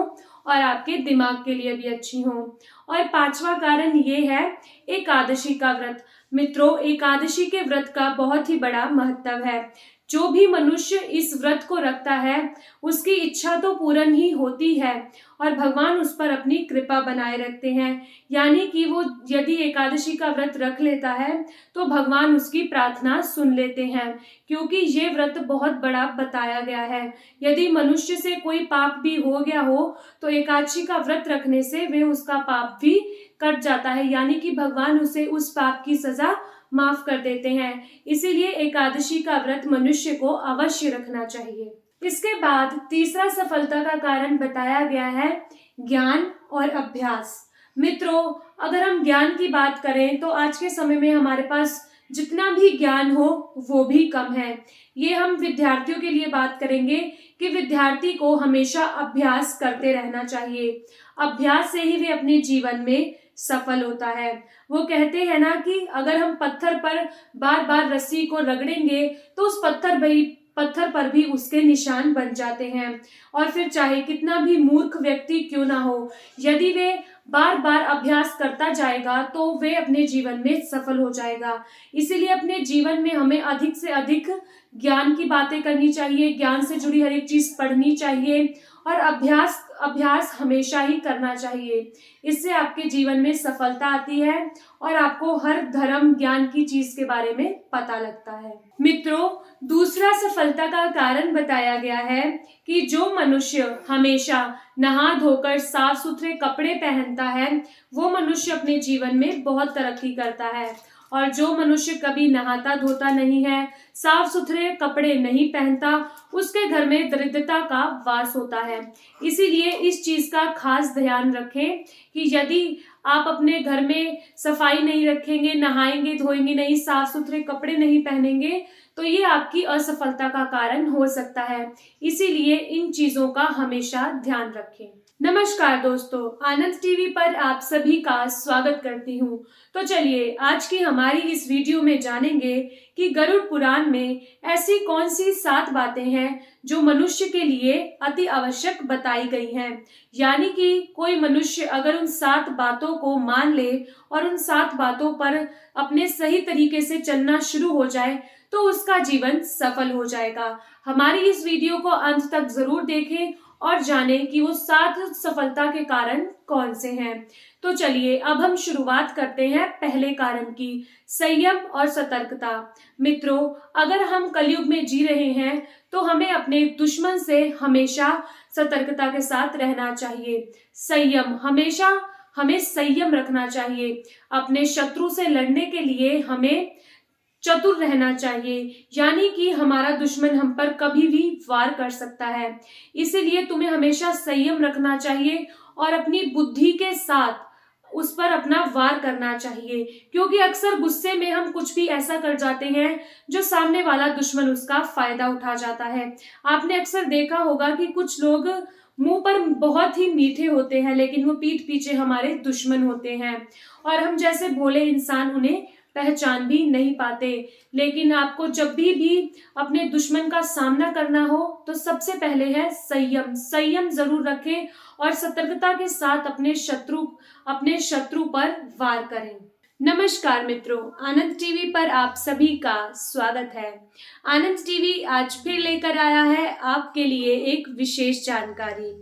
Speaker 1: और आपके दिमाग के लिए भी अच्छी हो। और पांचवा कारण ये है एकादशी का व्रत। मित्रों, एकादशी के व्रत का बहुत ही बड़ा महत्व है। जो भी मनुष्य इस व्रत को रखता है उसकी इच्छा तो पूर्ण ही होती है और भगवान उस पर अपनी कृपा बनाए रखते हैं। यानी कि वो यदि एकादशी का व्रत रख लेता है तो भगवान उसकी प्रार्थना सुन लेते हैं, क्योंकि ये व्रत बहुत बड़ा बताया गया है। यदि मनुष्य से कोई पाप भी हो गया हो तो एकादशी का व्रत रखने से वे उसका पाप भी कट जाता है, यानी कि भगवान उसे उस पाप की सजा माफ कर देते हैं। इसीलिए एकादशी का व्रत मनुष्य को अवश्य रखना चाहिए। इसके बाद तीसरा सफलता का कारण बताया गया है ज्ञान और अभ्यास। मित्रों, अगर हम ज्ञान की बात करें तो आज के समय में हमारे पास जितना भी ज्ञान हो वो भी कम है। ये हम विद्यार्थियों के लिए बात करेंगे कि विद्यार्थी को हमेशा अभ्यास करते रहना चाहिए। अभ्यास से ही वे अपने जीवन में सफल होता है। वो कहते हैं ना कि अगर हम पत्थर पर बार बार रस्सी को रगड़ेंगे तो उस पत्थर पर भी उसके निशान बन जाते हैं। और फिर चाहे कितना भी मूर्ख व्यक्ति क्यों ना हो, यदि वे बार बार अभ्यास करता जाएगा तो वे अपने जीवन में सफल हो जाएगा। इसीलिए अपने जीवन में हमें अधिक से अधिक ज्ञान की बातें करनी चाहिए, ज्ञान से जुड़ी हर एक चीज पढ़नी चाहिए और अभ्यास हमेशा ही करना चाहिए। इससे आपके जीवन में सफलता आती है और आपको हर धर्म ज्ञान की चीज के बारे में पता लगता है। मित्रों, दूसरा सफलता का कारण बताया गया है कि जो मनुष्य हमेशा नहा धोकर साफ सुथरे कपड़े पहनता है वो मनुष्य अपने जीवन में बहुत तरक्की करता है, और जो मनुष्य कभी नहाता धोता नहीं है, साफ सुथरे कपड़े नहीं पहनता, उसके घर में दरिद्रता का वास होता है। इसीलिए इस चीज का खास ध्यान रखें कि यदि आप अपने घर में सफाई नहीं रखेंगे, नहाएंगे धोएंगे नहीं, साफ सुथरे कपड़े नहीं पहनेंगे तो ये आपकी असफलता का कारण हो सकता है। इसीलिए इन चीजों का हमेशा ध्यान रखें। नमस्कार दोस्तों, आनंद टीवी पर आप सभी का स्वागत करती हूँ। तो चलिए आज की हमारी इस वीडियो में जानेंगे कि गरुड़ पुराण में ऐसी कौन सी 7 बातें हैं जो मनुष्य के लिए अति आवश्यक बताई गई हैं। यानी कि कोई मनुष्य अगर उन 7 बातों को मान ले और उन 7 बातों पर अपने सही तरीके से चलना शुरू हो जाए तो उसका जीवन सफल हो जाएगा। हमारी इस वीडियो को अंत तक जरूर देखें और जानें कि वो 7 सफलता के कारण कौन से हैं। तो चलिए अब हम शुरुआत करते हैं पहले कारण की, संयम और सतर्कता। मित्रों, अगर हम कलयुग में जी रहे हैं तो हमें अपने दुश्मन से हमेशा सतर्कता के साथ रहना चाहिए। संयम, हमेशा हमें संयम रखना चाहिए। अपने शत्रु से लड़ने के लिए हमें चतुर रहना चाहिए, यानी कि हमारा दुश्मन हम पर कभी भी वार कर सकता है। इसीलिए तुम्हें हमेशा संयम रखना चाहिए और अपनी बुद्धि के साथ उस पर अपना वार करना चाहिए, क्योंकि अक्सर गुस्से में हम कुछ भी ऐसा कर जाते हैं जो सामने वाला दुश्मन उसका फायदा उठा जाता है। आपने अक्सर देखा होगा कि कुछ लोग मुंह पर बहुत ही मीठे होते हैं लेकिन वो पीठ पीछे हमारे दुश्मन होते हैं और हम जैसे भोले इंसान उन्हें पहचान भी नहीं पाते। लेकिन आपको जब भी अपने दुश्मन का सामना करना हो तो सबसे पहले है संयम। संयम जरूर रखें और सतर्कता के साथ अपने शत्रु पर वार करें। नमस्कार मित्रों, आनंद टीवी पर आप सभी का स्वागत है। आनंद टीवी आज फिर लेकर आया है आपके लिए एक विशेष जानकारी।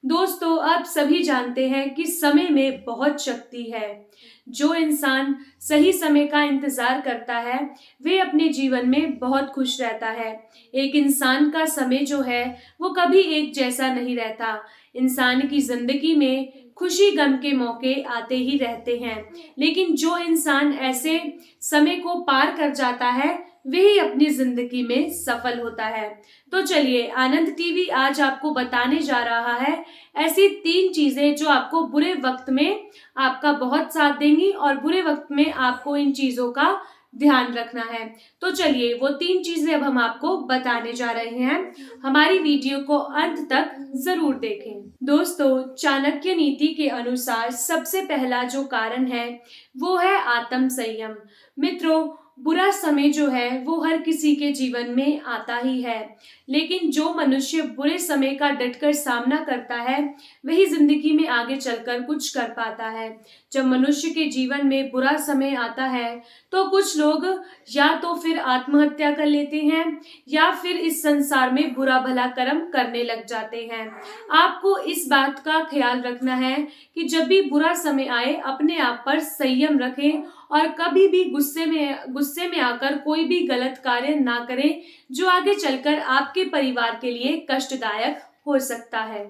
Speaker 1: दोस्तों, आप सभी जानते हैं कि समय में बहुत शक्ति है। जो इंसान सही समय का इंतजार करता है वे अपने जीवन में बहुत खुश रहता है। एक इंसान का समय जो है वो कभी एक जैसा नहीं रहता। इंसान की जिंदगी में खुशी गम के मौके आते ही रहते हैं, लेकिन जो इंसान ऐसे समय को पार कर जाता है वही अपनी जिंदगी में सफल होता है। तो चलिए, आनंद टीवी आज आपको बताने जा रहा है ऐसी 3 चीजें जो आपको बुरे वक्त में आपका बहुत साथ देंगी और बुरे वक्त में आपको इन चीजों का ध्यान रखना है। तो चलिए वो 3 चीजें अब हम आपको बताने जा रहे हैं। हमारी वीडियो को अंत तक जरूर देखें। दोस्तों, चाणक्य नीति के अनुसार सबसे पहला जो कारण है वो है आत्म संयम। मित्रों, बुरा समय जो है वो हर किसी के जीवन में आता ही है, लेकिन जो मनुष्य बुरे समय का डटकर सामना करता है वही जिंदगी में आगे चलकर कुछ कर पाता है। जब मनुष्य के जीवन में बुरा समय आता है तो कुछ लोग या तो फिर आत्महत्या कर लेते हैं या फिर इस संसार में बुरा भला कर्म करने लग जाते हैं। आपको इस बात का ख्याल रखना है कि जब भी बुरा समय आए अपने आप पर संयम रखें और कभी भी गुस्से में आकर कोई भी गलत कार्य ना करें जो आगे चलकर आपके परिवार के लिए कष्टदायक हो सकता है।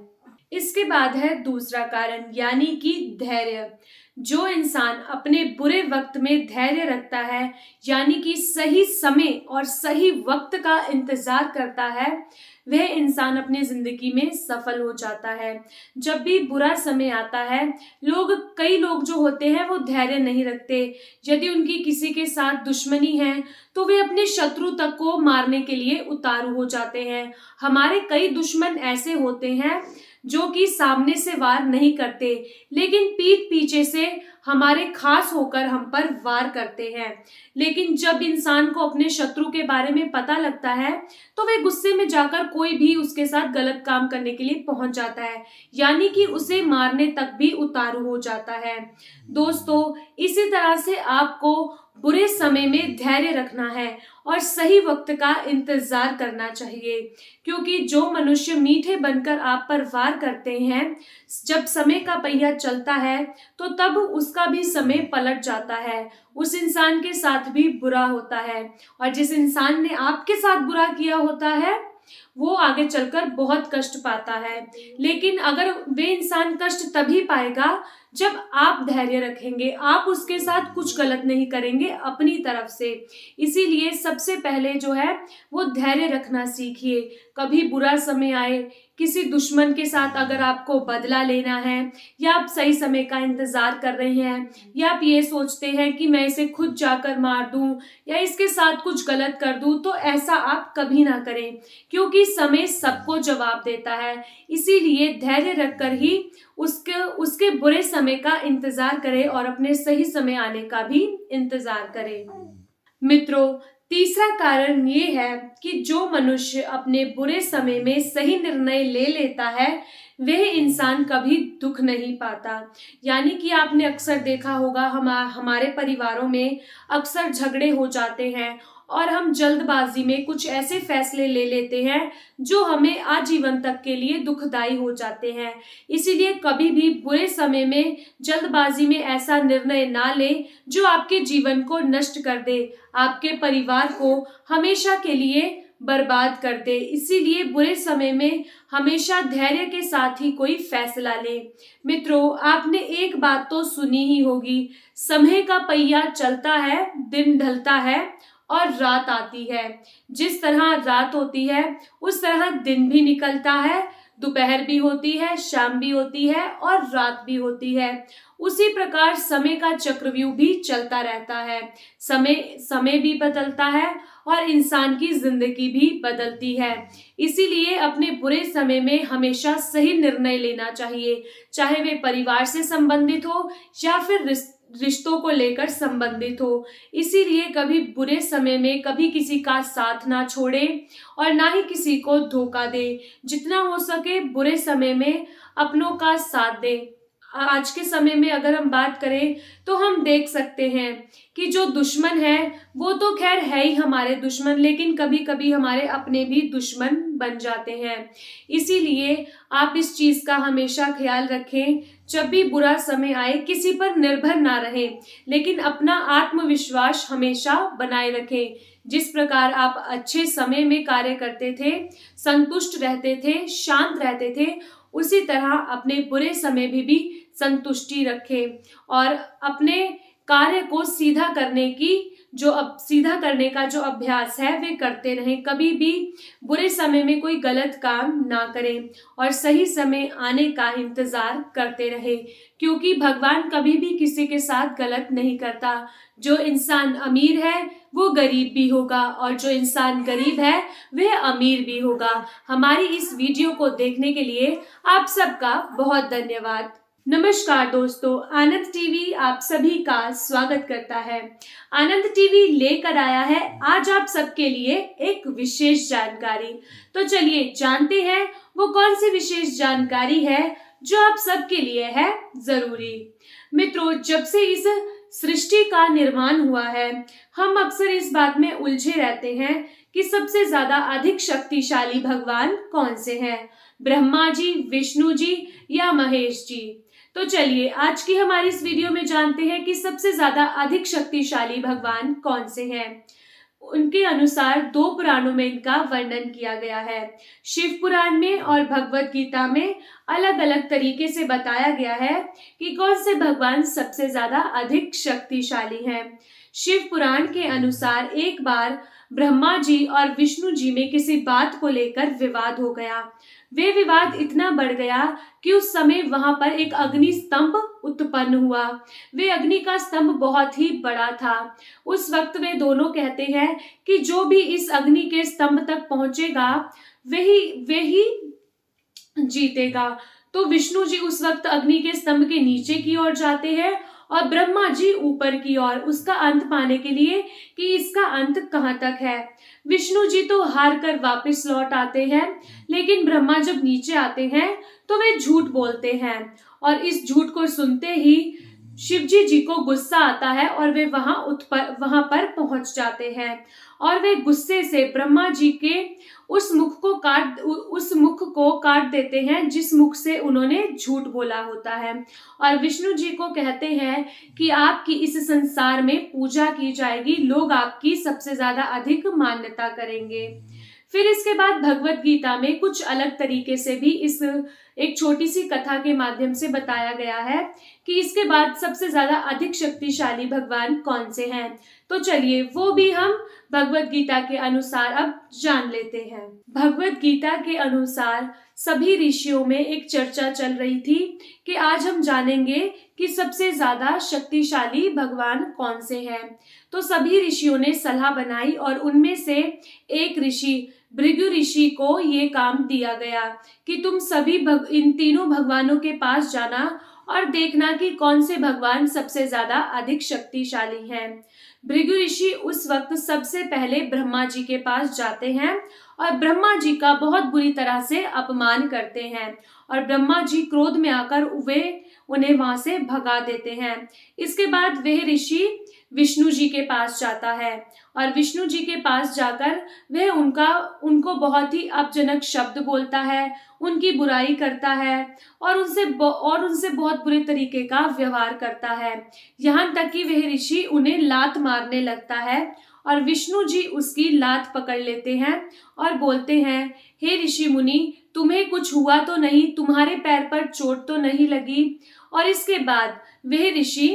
Speaker 1: इसके बाद है दूसरा कारण, यानी कि धैर्य। जो इंसान अपने बुरे वक्त में धैर्य रखता है, यानी कि सही समय और सही वक्त का इंतजार करता है, वह इंसान अपनी जिंदगी में सफल हो जाता है। जब भी बुरा समय आता है कई लोग जो होते हैं वो धैर्य नहीं रखते। यदि उनकी किसी के साथ दुश्मनी है तो वे अपने शत्रु तक को मारने के लिए उतारू हो जाते हैं। हमारे कई दुश्मन ऐसे होते हैं जो कि सामने से वार नहीं करते लेकिन पीठ पीछे से हमारे खास होकर हम पर वार करते हैं। लेकिन जब इंसान को अपने शत्रु के बारे में पता लगता है तो वे गुस्से में जाकर कोई भी उसके साथ गलत काम करने के लिए पहुंच जाता है, यानी कि उसे मारने तक भी उतारू हो जाता है। दोस्तों, इसी तरह से आपको बुरे समय में धैर्य रखना है और सही वक्त का इंतजार करना चाहिए, क्योंकि जो मनुष्य मीठे बनकर आप पर वार करते हैं, जब समय का पहिया चलता है तो तब उसका भी समय पलट जाता है। उस इंसान के साथ भी बुरा होता है और जिस इंसान ने आपके साथ बुरा किया होता है वो आगे चलकर बहुत कष्ट पाता है। लेकिन अगर वे इंसान कष्ट तभी पाएगा जब आप धैर्य रखेंगे, आप उसके साथ कुछ गलत नहीं करेंगे अपनी तरफ से। इसीलिए सबसे पहले जो है वो धैर्य रखना सीखिए। कभी बुरा समय आए, किसी दुश्मन के साथ अगर आपको बदला लेना है, या आप सही समय का इंतजार कर रहे हैं, या आप ये सोचते हैं कि मैं इसे खुद जाकर मार दूं या इसके साथ कुछ गलत कर दूं, तो ऐसा आप कभी ना करें, क्योंकि समय सबको जवाब देता है। इसीलिए धैर्य रखकर ही उसके उसके बुरे समय का इंतजार करें और अपने सही समय आने का भी इंतजार करें। मित्रों, तीसरा कारण ये है कि जो मनुष्य अपने बुरे समय में सही निर्णय ले लेता है, वह इंसान कभी दुख नहीं पाता। यानी कि आपने अक्सर देखा होगा, हमारे परिवारों में अक्सर झगड़े हो जाते हैं और हम जल्दबाजी में कुछ ऐसे फैसले ले लेते हैं जो हमें आजीवन तक के लिए दुखदाई हो जाते हैं। इसीलिए कभी भी बुरे समय में जल्दबाजी में ऐसा निर्णय ना लें जो आपके जीवन को नष्ट कर दे, आपके परिवार को हमेशा के लिए बर्बाद कर दे। इसीलिए बुरे समय में हमेशा धैर्य के साथ ही कोई फैसला ले। मित्रों, आपने एक बात तो सुनी ही होगी, समय का पहिया चलता है, दिन ढलता है और रात आती है। जिस तरह रात होती है उस तरह दिन भी निकलता है, दोपहर भी होती है, शाम भी होती है और रात भी होती है। उसी प्रकार समय का चक्रव्यूह भी चलता रहता है। समय भी बदलता है और इंसान की जिंदगी भी बदलती है। इसीलिए अपने बुरे समय में हमेशा सही निर्णय लेना चाहिए, चाहे वे परिवार से संबंधित हो या फिर रिश्तों को लेकर संबंधित हो। इसीलिए कभी बुरे समय में कभी किसी का साथ ना छोड़े और ना ही किसी को धोखा दे। जितना हो सके बुरे समय में अपनों का साथ दे। आज के समय में अगर हम बात करें तो हम देख सकते हैं कि जो दुश्मन है वो तो खैर है ही हमारे दुश्मन, लेकिन कभी कभी हमारे अपने भी दुश्मन बन जाते हैं। इसीलिए आप इस चीज का हमेशा ख्याल रखें, जब भी बुरा समय आए किसी पर निर्भर ना रहें, लेकिन अपना आत्मविश्वास हमेशा बनाए रखें। जिस प्रकार आप अच्छे समय में कार्य करते थे, संतुष्ट रहते थे, शांत रहते थे, उसी तरह अपने बुरे समय में भी संतुष्टि रखें और अपने कार्य को सीधा करने का जो अभ्यास है वे करते रहें। कभी भी बुरे समय में कोई गलत काम ना करें और सही समय आने का इंतजार करते रहें, क्योंकि भगवान कभी भी किसी के साथ गलत नहीं करता। जो इंसान अमीर है वो गरीब भी होगा और जो इंसान गरीब है वह अमीर भी होगा। हमारी इस वीडियो को देखने के लिए आप सबका बहुत धन्यवाद। नमस्कार दोस्तों, आनंद टीवी आप सभी का स्वागत करता है। आनंद टीवी लेकर आया है आज आप सबके लिए एक विशेष जानकारी। तो चलिए जानते हैं वो कौन सी विशेष जानकारी है जो आप सबके लिए है जरूरी। मित्रों, जब से इस सृष्टि का निर्माण हुआ है, हम अक्सर इस बात में उलझे रहते हैं कि सबसे ज्यादा अधिक शक्तिशाली भगवान कौन से हैं, ब्रह्मा जी, विष्णु जी या महेश जी। तो चलिए आज की हमारी इस वीडियो में जानते हैं कि सबसे ज्यादा अधिक शक्तिशाली भगवान कौन से हैं। उनके अनुसार दो पुराणों में इनका वर्णन किया गया है। शिव पुराण में और भगवत गीता में अलग अलग तरीके से बताया गया है कि कौन से भगवान सबसे ज्यादा अधिक शक्तिशाली हैं। शिव पुराण के अनुसार एक बार ब्रह्मा जी और विष्णु जी में किसी बात को लेकर विवाद हो गया। वे विवाद इतना बढ़ गया कि उस समय वहां पर एक अग्नि स्तंभ उत्पन्न हुआ। वे अग्नि का स्तंभ बहुत ही बड़ा था। उस वक्त वे दोनों कहते हैं कि जो भी इस अग्नि के स्तंभ तक पहुंचेगा वही जीतेगा। तो विष्णु जी उस वक्त अग्नि के स्तंभ के नीचे की ओर जाते हैं और ब्रह्मा जी ऊपर की ओर, उसका अंत पाने के लिए कि इसका अंत कहाँ तक है। विष्णु जी तो हार कर वापस लौट आते हैं, लेकिन ब्रह्मा जब नीचे आते हैं तो वे झूठ बोलते हैं और इस झूठ को सुनते ही शिवजी जी को गुस्सा आता है और वे वहां पर पहुंच जाते हैं और वे गुस्से से ब्रह्मा जी के उस मुख को काट देते हैं जिस मुख से उन्होंने झूठ बोला होता है, और विष्णु जी को कहते हैं कि आपकी इस संसार में पूजा की जाएगी, लोग आपकी सबसे ज्यादा अधिक मान्यता करेंगे। फिर इसके बाद भगवत गीता में कुछ अलग तरीके से भी इस एक छोटी सी कथा के माध्यम से बताया गया है कि इसके बाद सबसे ज्यादा अधिक शक्तिशाली भगवान कौन से हैं। तो चलिए वो भी हम भगवत गीता के अनुसार अब जान लेते हैं। भगवत गीता के अनुसार सभी ऋषियों में एक चर्चा चल रही थी कि आज हम जानेंगे कि सबसे ज्यादा शक्तिशाली भगवान कौन से हैं। तो सभी ऋषियों ने सलाह बनाई और उनमें से एक ऋषि भृगु ऋषि को ये काम दिया गया कि तुम सभी इन तीनों भगवानों के पास जाना और देखना कि कौन से भगवान सबसे ज्यादा अधिक शक्तिशाली हैं। भृगु ऋषि उस वक्त सबसे पहले ब्रह्मा जी के पास जाते हैं और ब्रह्मा जी का बहुत बुरी तरह से अपमान करते हैं और ब्रह्मा जी क्रोध में आकर वे उन्हें वहां से भगा देते हैं। इसके बाद वह ऋषि विष्णु जी के पास जाता है और विष्णु जी के पास जाकर वह उनको बहुत ही अपजनक शब्द बोलता है, उनकी बुराई करता है और उनसे बहुत बुरे तरीके का व्यवहार करता है। यहाँ तक कि वह ऋषि उन्हें लात मारने लगता है और विष्णु जी उसकी लात पकड़ लेते हैं और बोलते हैं, हे ऋषि मुनि, तुम्हें कुछ हुआ तो नहीं, तुम्हारे पैर पर चोट तो नहीं लगी। और इसके बाद वह ऋषि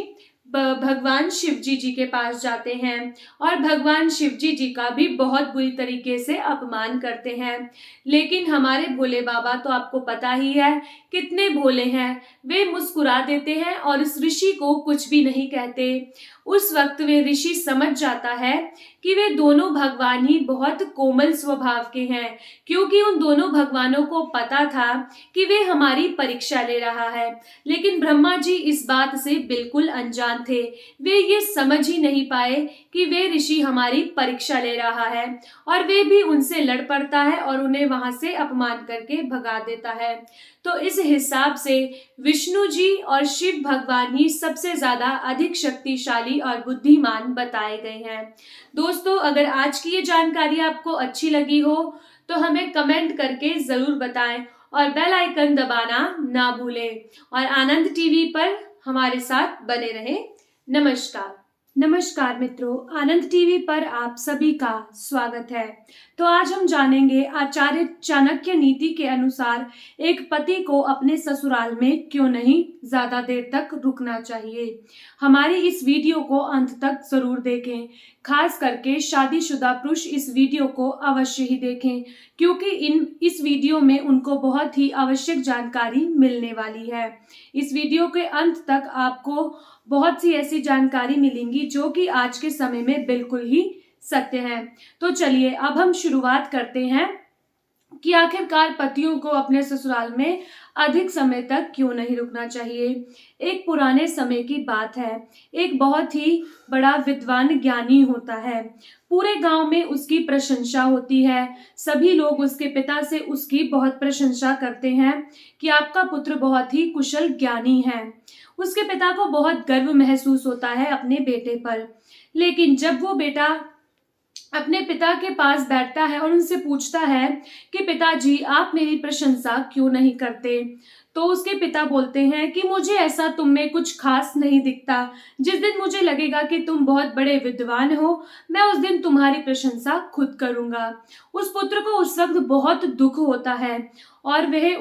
Speaker 1: भगवान शिव जी के पास जाते हैं और भगवान शिव जी का भी बहुत बुरी तरीके से अपमान करते हैं। लेकिन हमारे भोले बाबा तो आपको पता ही है कितने भोले हैं, वे मुस्कुरा देते हैं और इस ऋषि को कुछ भी नहीं कहते। उस वक्त वे ऋषि समझ जाता है कि वे दोनों भगवान ही बहुत कोमल स्वभाव के हैं, क्योंकि उन दोनों भगवानों को पता था कि वे हमारी परीक्षा ले रहा है। लेकिन ब्रह्मा जी इस बात से बिल्कुल अनजान थे, वे ये समझ ही नहीं पाए कि वे ऋषि हमारी परीक्षा ले रहा है और वे भी उनसे लड़ पड़ता है और उन्हें वहां से अपमान करके भगा देता है। तो इस हिसाब से विष्णु जी और शिव भगवान ही सबसे ज्यादा अधिक शक्तिशाली और बुद्धिमान बताए गए हैं। दोस्तों, अगर आज की ये जानकारी आपको अच्छी लगी हो तो हमें कमेंट करके जरूर बताएं और बेल आइकन दबाना ना भूलें और आनंद टीवी पर हमारे साथ बने रहें। नमस्कार मित्रों, आनंद टीवी पर आप सभी का स्वागत है। तो आज हम जानेंगे आचार्य चाणक्य नीति के अनुसार एक पति को अपने ससुराल में क्यों नहीं ज्यादा देर तक रुकना चाहिए। हमारी इस वीडियो को अंत तक जरूर देखें, खास करके शादीशुदा पुरुष इस वीडियो को अवश्य ही देखें, क्योंकि इस वीडियो में उनको बहुत ही आवश्यक जानकारी मिलने वाली है। इस वीडियो के अंत तक आपको बहुत सी ऐसी जानकारी मिलेंगी जो कि आज के समय में बिल्कुल ही सत्य है। तो चलिए अब हम शुरुआत करते हैं कि आखिरकार पतियों को अपने ससुराल में अधिक समय तक क्यों नहीं रुकना चाहिए। एक पुराने समय की बात है, एक बहुत ही बड़ा विद्वान ज्ञानी होता है, पूरे गांव में उसकी प्रशंसा होती है। सभी लोग उसके पिता से उसकी बहुत प्रशंसा करते हैं कि आपका पुत्र बहुत ही कुशल ज्ञानी है। उसके पिता को बहुत गर्व महसूस होता है अपने बेटे पर। लेकिन जब वो बेटा अपने पिता के पास बैठता है और उनसे पूछता है कि पिताजी, आप मेरी प्रशंसा क्यों नहीं करते, तो उसके पिता बोलते हैं कि मुझे ऐसा तुम में कुछ खास नहीं दिखता। जिस दिन मुझे लगेगा कि तुम बहुत बड़े विद्वान हो, मैं उस दिन तुम्हारी प्रशंसा खुद करूंगा। उस पुत्र को उस वक्त बहुत दुख होता है और वह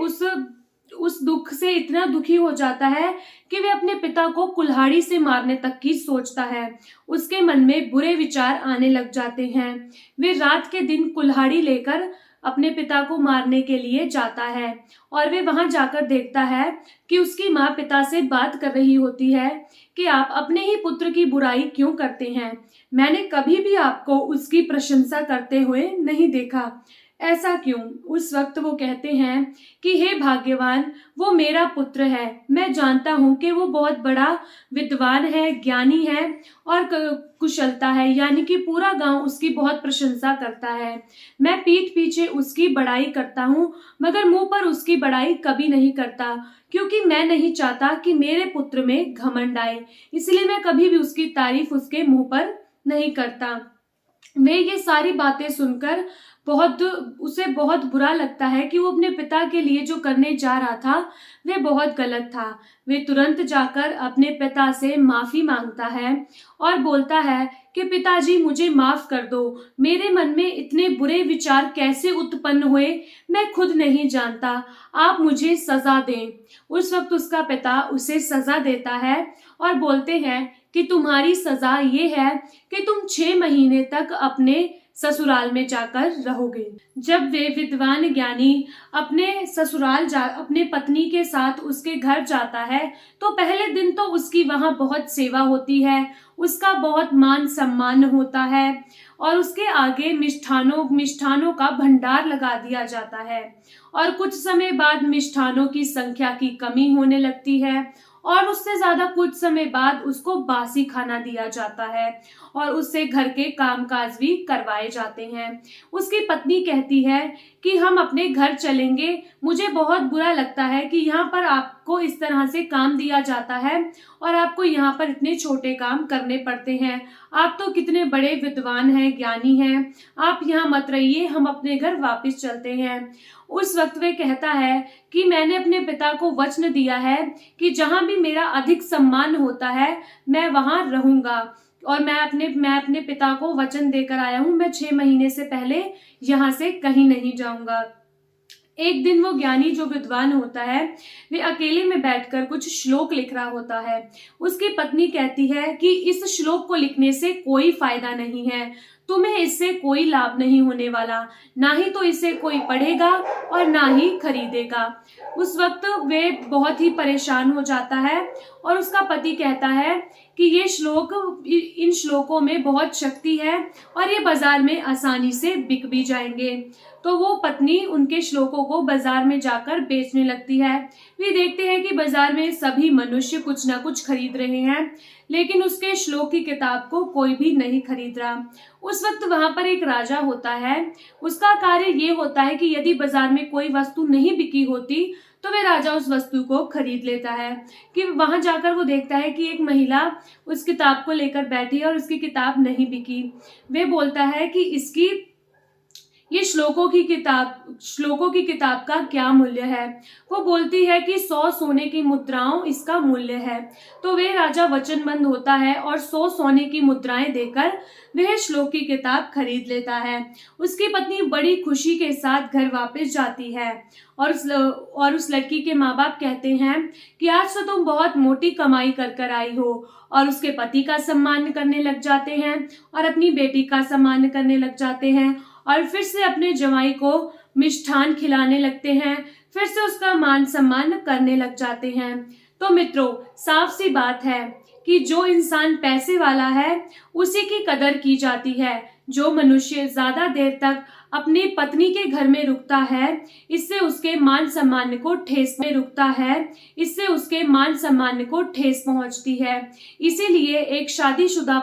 Speaker 1: उस दुख से इतना दुखी हो जाता है कि वह अपने पिता को कुल्हाड़ी से मारने तक की सोचता है। उसके मन में बुरे विचार आने लग जाते हैं। वे रात के दिन कुल्हाड़ी लेकर अपने पिता को मारने के लिए जाता है और वे वहां जाकर देखता है कि उसकी माँ पिता से बात कर रही होती है कि आप अपने ही पुत्र की बुराई क्यों करते हैं, मैंने कभी भी आपको उसकी प्रशंसा करते हुए नहीं देखा, ऐसा क्यों। उस वक्त वो कहते हैं कि हे भाग्यवान, वो मेरा पुत्र है, मैं जानता हूँ कि वो बहुत बड़ा विद्वान है, ज्ञानी है और कुशलता है, यानी कि पूरा गांव उसकी बहुत प्रशंसा करता है। मैं पीठ पीछे उसकी बड़ाई करता हूँ मगर मुंह पर उसकी बड़ाई कभी नहीं करता, क्योंकि मैं नहीं चाहता कि मेरे पुत्र में घमंड आए, इसलिए मैं कभी भी उसकी तारीफ उसके मुंह पर नहीं करता। वे ये सारी बातें सुनकर उसे बहुत बुरा लगता है कि वो अपने पिता के लिए जो करने जा रहा था वे बहुत गलत था। वे तुरंत जाकर अपने पिता से माफी मांगता है और बोलता है कि पिताजी मुझे माफ कर दो, मेरे मन में इतने बुरे विचार कैसे उत्पन्न हुए मैं खुद नहीं जानता, आप मुझे सजा दें। उस वक्त उसका पिता उसे सजा देता है और बोलते हैं कि तुम्हारी सजा ये है कि तुम 6 महीने तक अपने ससुराल में जाकर रहोगे। जब वे विद्वान ज्ञानी अपने पत्नी के साथ उसके घर जाता है तो पहले दिन तो उसकी वहां बहुत सेवा होती है, उसका बहुत मान सम्मान होता है और उसके आगे मिष्ठानों का भंडार लगा दिया जाता है। और कुछ समय बाद मिष्ठानों की संख्या की कमी होने लगती है और उससे ज्यादा कुछ समय बाद उसको बासी खाना दिया जाता है और उससे घर के कामकाज भी करवाए जाते हैं। उसकी पत्नी कहती है कि हम अपने घर चलेंगे, मुझे बहुत बुरा लगता है कि यहाँ पर आपको इस तरह से काम दिया जाता है और आपको यहाँ पर इतने छोटे काम करने पड़ते हैं। आप तो कितने बड़े विद्वान हैं, ज्ञानी हैं, आप यहाँ मत रहिए, हम अपने घर वापस चलते हैं। उस वक्त वे कहता है कि मैंने अपने पिता को वचन दिया है कि जहां भी मेरा अधिक सम्मान होता है मैं वहां रहूंगा और मैं अपने पिता को वचन देकर आया हूं, मैं 6 महीने से पहले यहाँ से कहीं नहीं जाऊंगा। एक दिन वो ज्ञानी जो विद्वान होता है वे अकेले में बैठकर कुछ श्लोक लिख रहा होता है। उसकी पत्नी कहती है कि इस श्लोक को लिखने से कोई फायदा नहीं है, तुम्हें इससे कोई लाभ नहीं होने वाला, ना ही तो इसे कोई पढ़ेगा और ना ही खरीदेगा। उस वक्त वे बहुत ही परेशान हो जाता है और उसका पति कहता है कि इन श्लोकों में बहुत शक्ति है और ये बाजार में आसानी से बिक भी जाएंगे। तो वो पत्नी उनके श्लोकों को बाजार में जाकर बेचने लगती है। वे देखते हैं कि बाजार में सभी मनुष्य कुछ ना कुछ खरीद रहे हैं, लेकिन उसके श्लोक की किताब को कोई भी नहीं खरीद रहा। उस वक्त वहां पर एक राजा होता है, उसका कार्य ये होता है कि यदि बाजार में कोई वस्तु नहीं बिकी होती तो वह राजा उस वस्तु को खरीद लेता है। कि वहां जाकर वो देखता है कि एक महिला उस किताब को लेकर बैठी है और उसकी किताब नहीं बिकी। वे बोलता है कि ये श्लोकों की किताब का क्या मूल्य है। वो बोलती है कि 100 सोने की मुद्राओं इसका मूल्य है। तो वे राजा वचनबद्ध होता है और 100 सोने की मुद्राएं देकर वह श्लोक की किताब खरीद लेता है। उसकी पत्नी बड़ी खुशी के साथ घर वापस जाती है और उस लड़की के माँ बाप कहते हैं कि आज तो तुम बहुत मोटी कमाई कर कर आई हो, और उसके पति का सम्मान करने लग जाते हैं और अपनी बेटी का सम्मान करने लग जाते हैं और फिर से अपने जमाई को मिष्ठान खिलाने लगते हैं, फिर से उसका मान सम्मान करने लग जाते हैं। तो मित्रों, साफ सी बात है कि जो इंसान पैसे वाला है उसी की कदर की जाती है। जो मनुष्य ज्यादा देर तक अपनी पत्नी के घर में रुकता है इससे उसके मान सम्मान को ठेस पहुंचती है। इसीलिए एक शादीशुदा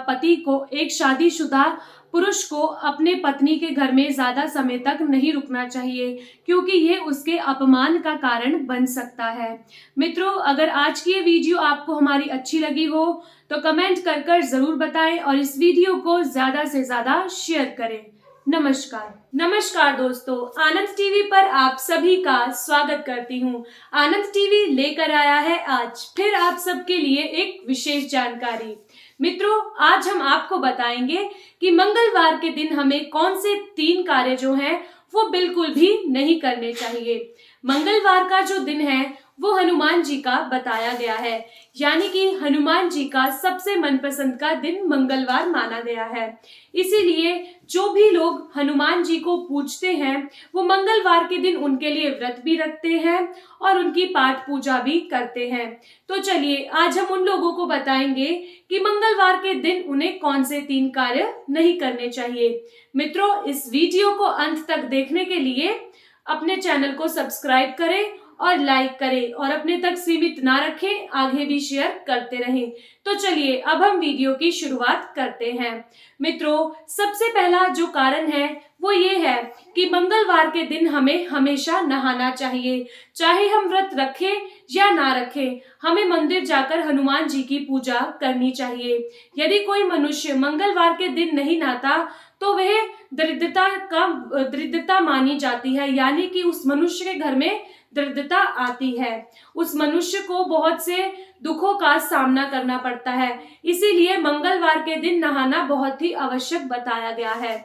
Speaker 1: पुरुष को अपने पत्नी के घर में ज्यादा समय तक नहीं रुकना चाहिए, क्योंकि ये उसके अपमान का कारण बन सकता है। मित्रों, अगर आज की ये वीडियो आपको हमारी अच्छी लगी हो तो कमेंट कर जरूर बताएं और इस वीडियो को ज्यादा से ज्यादा शेयर करें। नमस्कार दोस्तों, आनंद टीवी पर आप सभी का स्वागत करती हूँ। आनंद टीवी लेकर आया है आज फिर आप सबके लिए एक विशेष जानकारी। मित्रों, आज हम आपको बताएंगे कि मंगलवार के दिन हमें कौन से 3 कार्य जो हैं वो बिल्कुल भी नहीं करने चाहिए। मंगलवार का जो दिन है वो हनुमान जी का बताया गया है, यानी कि हनुमान जी का सबसे मनपसंद का दिन मंगलवार माना गया है। इसीलिए जो भी लोग हनुमान जी को पूजते हैं वो मंगलवार के दिन उनके लिए व्रत भी रखते हैं और उनकी पाठ पूजा भी करते हैं। तो चलिए आज हम उन लोगों को बताएंगे कि मंगलवार के दिन उन्हें कौन से 3 कार्य नहीं करने चाहिए। मित्रों, इस वीडियो को अंत तक देखने के लिए अपने चैनल को सब्सक्राइब करें और लाइक करें और अपने तक सीमित ना रखें, आगे भी शेयर करते रहें। तो चलिए अब हम वीडियो की शुरुआत करते हैं। मित्रों, सबसे पहला जो कारण है वो ये है कि मंगलवार के दिन हमें हमेशा नहाना चाहिए। चाहे हम व्रत रखें या ना रखें, हमें मंदिर जाकर हनुमान जी की पूजा करनी चाहिए। यदि कोई मनुष्य मंगलवार के दिन नहीं नहाता तो वह दरिद्रता मानी जाती है, यानी कि उस मनुष्य के घर में दरिद्रता आती है, उस मनुष्य को बहुत से दुखों का सामना करना पड़ता है। इसीलिए मंगलवार के दिन नहाना बहुत ही आवश्यक बताया गया है।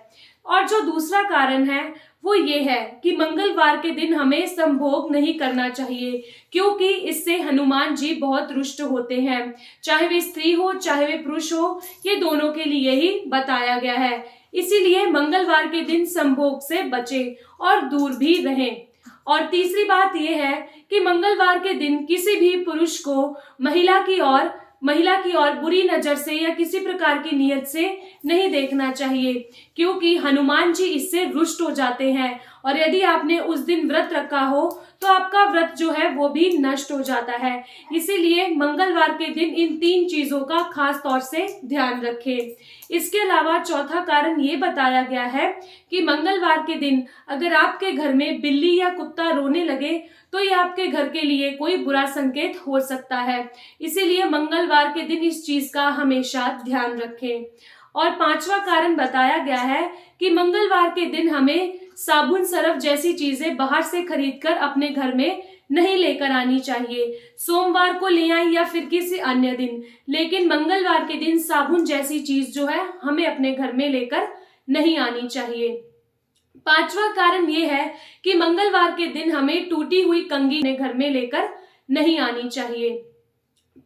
Speaker 1: और जो दूसरा कारण है वो ये है कि मंगलवार के दिन हमें संभोग नहीं करना चाहिए, क्योंकि इससे हनुमान जी बहुत रुष्ट होते हैं। चाहे वे स्त्री हो चाहे वे पुरुष हो, ये दोनों के लिए ही बताया गया है। इसीलिए मंगलवार के दिन संभोग से बचें और दूर भी रहें। और तीसरी बात यह है कि मंगलवार के दिन किसी भी पुरुष को महिला की ओर बुरी नजर से या किसी प्रकार की नीयत से नहीं देखना चाहिए, क्योंकि हनुमान जी इससे रुष्ट हो जाते हैं। और यदि आपने उस दिन व्रत रखा हो तो आपका व्रत जो है वो भी नष्ट हो जाता है। इसीलिए मंगलवार के दिन इन 3 चीजों का खास तौर से ध्यान रखें। इसके अलावा चौथा कारण ये बताया गया है कि मंगलवार के दिन अगर आपके घर में बिल्ली या कुत्ता रोने लगे तो ये आपके घर के लिए कोई बुरा संकेत हो सकता है। इसीलिए मंगलवार के दिन इस चीज का हमेशा ध्यान रखें। और 5वां कारण बताया गया है कि मंगलवार के दिन हमें साबुन सरफ जैसी चीजें बाहर से खरीदकर अपने घर में नहीं लेकर आनी चाहिए। सोमवार को ले आए या फिर किसी अन्य दिन, लेकिन मंगलवार के दिन साबुन जैसी चीज जो है हमें अपने घर में लेकर नहीं आनी चाहिए। 5वां कारण ये है कि मंगलवार के दिन हमें टूटी हुई कंघी अपने घर में लेकर नहीं आनी चाहिए।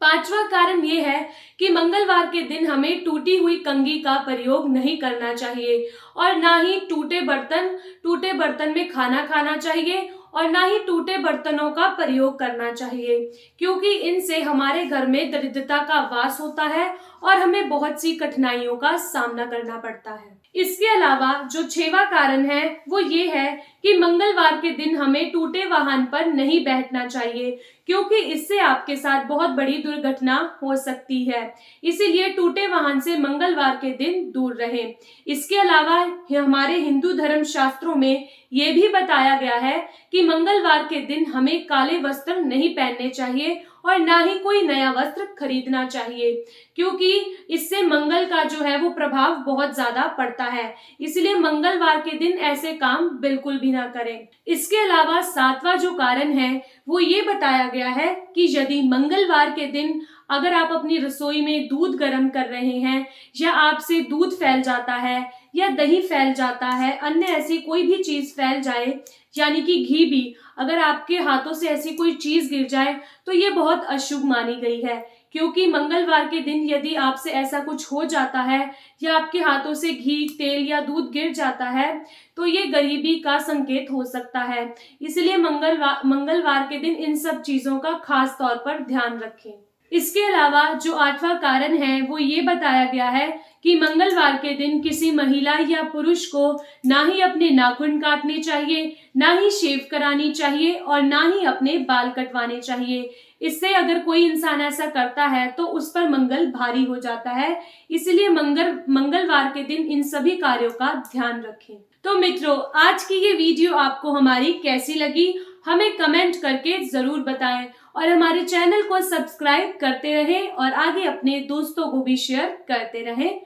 Speaker 1: 5वां कारण ये है कि मंगलवार के दिन हमें टूटी हुई कंघी का प्रयोग नहीं करना चाहिए, और ना ही टूटे बर्तन में खाना खाना चाहिए, और ना ही टूटे बर्तनों का प्रयोग करना चाहिए, क्योंकि इनसे हमारे घर में दरिद्रता का वास होता है और हमें बहुत सी कठिनाइयों का सामना करना पड़ता है। इसके अलावा जो 6वां कारण है वो ये है कि मंगलवार के दिन हमें टूटे वाहन पर नहीं बैठना चाहिए, क्योंकि इससे आपके साथ बहुत बड़ी दुर्घटना हो सकती है। इसीलिए टूटे वाहन से मंगलवार के दिन दूर रहें। इसके अलावा हमारे हिंदू धर्म शास्त्रों में ये भी बताया गया है कि मंगलवार के दिन हमें काले वस्त्र नहीं पहनने चाहिए और ना ही कोई नया वस्त्र खरीदना चाहिए, क्योंकि इससे मंगल का जो है वो प्रभाव बहुत ज्यादा पड़ता है। इसलिए मंगलवार के दिन ऐसे काम बिल्कुल भी ना करें। इसके अलावा 7वां जो कारण है वो ये बताया गया है कि यदि मंगलवार के दिन अगर आप अपनी रसोई में दूध गर्म कर रहे हैं या आपसे दूध फैल जाता है या दही फैल जाता है, अन्य ऐसी कोई भी चीज फैल जाए, यानी कि घी भी, अगर आपके हाथों से ऐसी कोई चीज गिर जाए तो ये बहुत अशुभ मानी गई है, क्योंकि मंगलवार के दिन यदि आपसे ऐसा कुछ हो जाता है या आपके हाथों से घी, तेल या दूध गिर जाता है तो ये गरीबी का संकेत हो सकता है। इसलिए मंगलवार के दिन इन सब चीजों का खास तौर पर ध्यान रखें। इसके अलावा जो 8वां कारण है वो ये बताया गया है कि मंगलवार के दिन किसी महिला या पुरुष को ना ही अपने नाखून काटने चाहिए, ना ही शेव करानी चाहिए और ना ही अपने बाल कटवाने चाहिए। इससे अगर कोई इंसान ऐसा करता है तो उस पर मंगल भारी हो जाता है। इसलिए मंगलवार के दिन इन सभी कार्यों का ध्यान रखें। तो मित्रों, आज की ये वीडियो आपको हमारी कैसी लगी हमें कमेंट करके जरूर बताएं, और हमारे चैनल को सब्सक्राइब करते रहें और आगे अपने दोस्तों को भी शेयर करते रहें।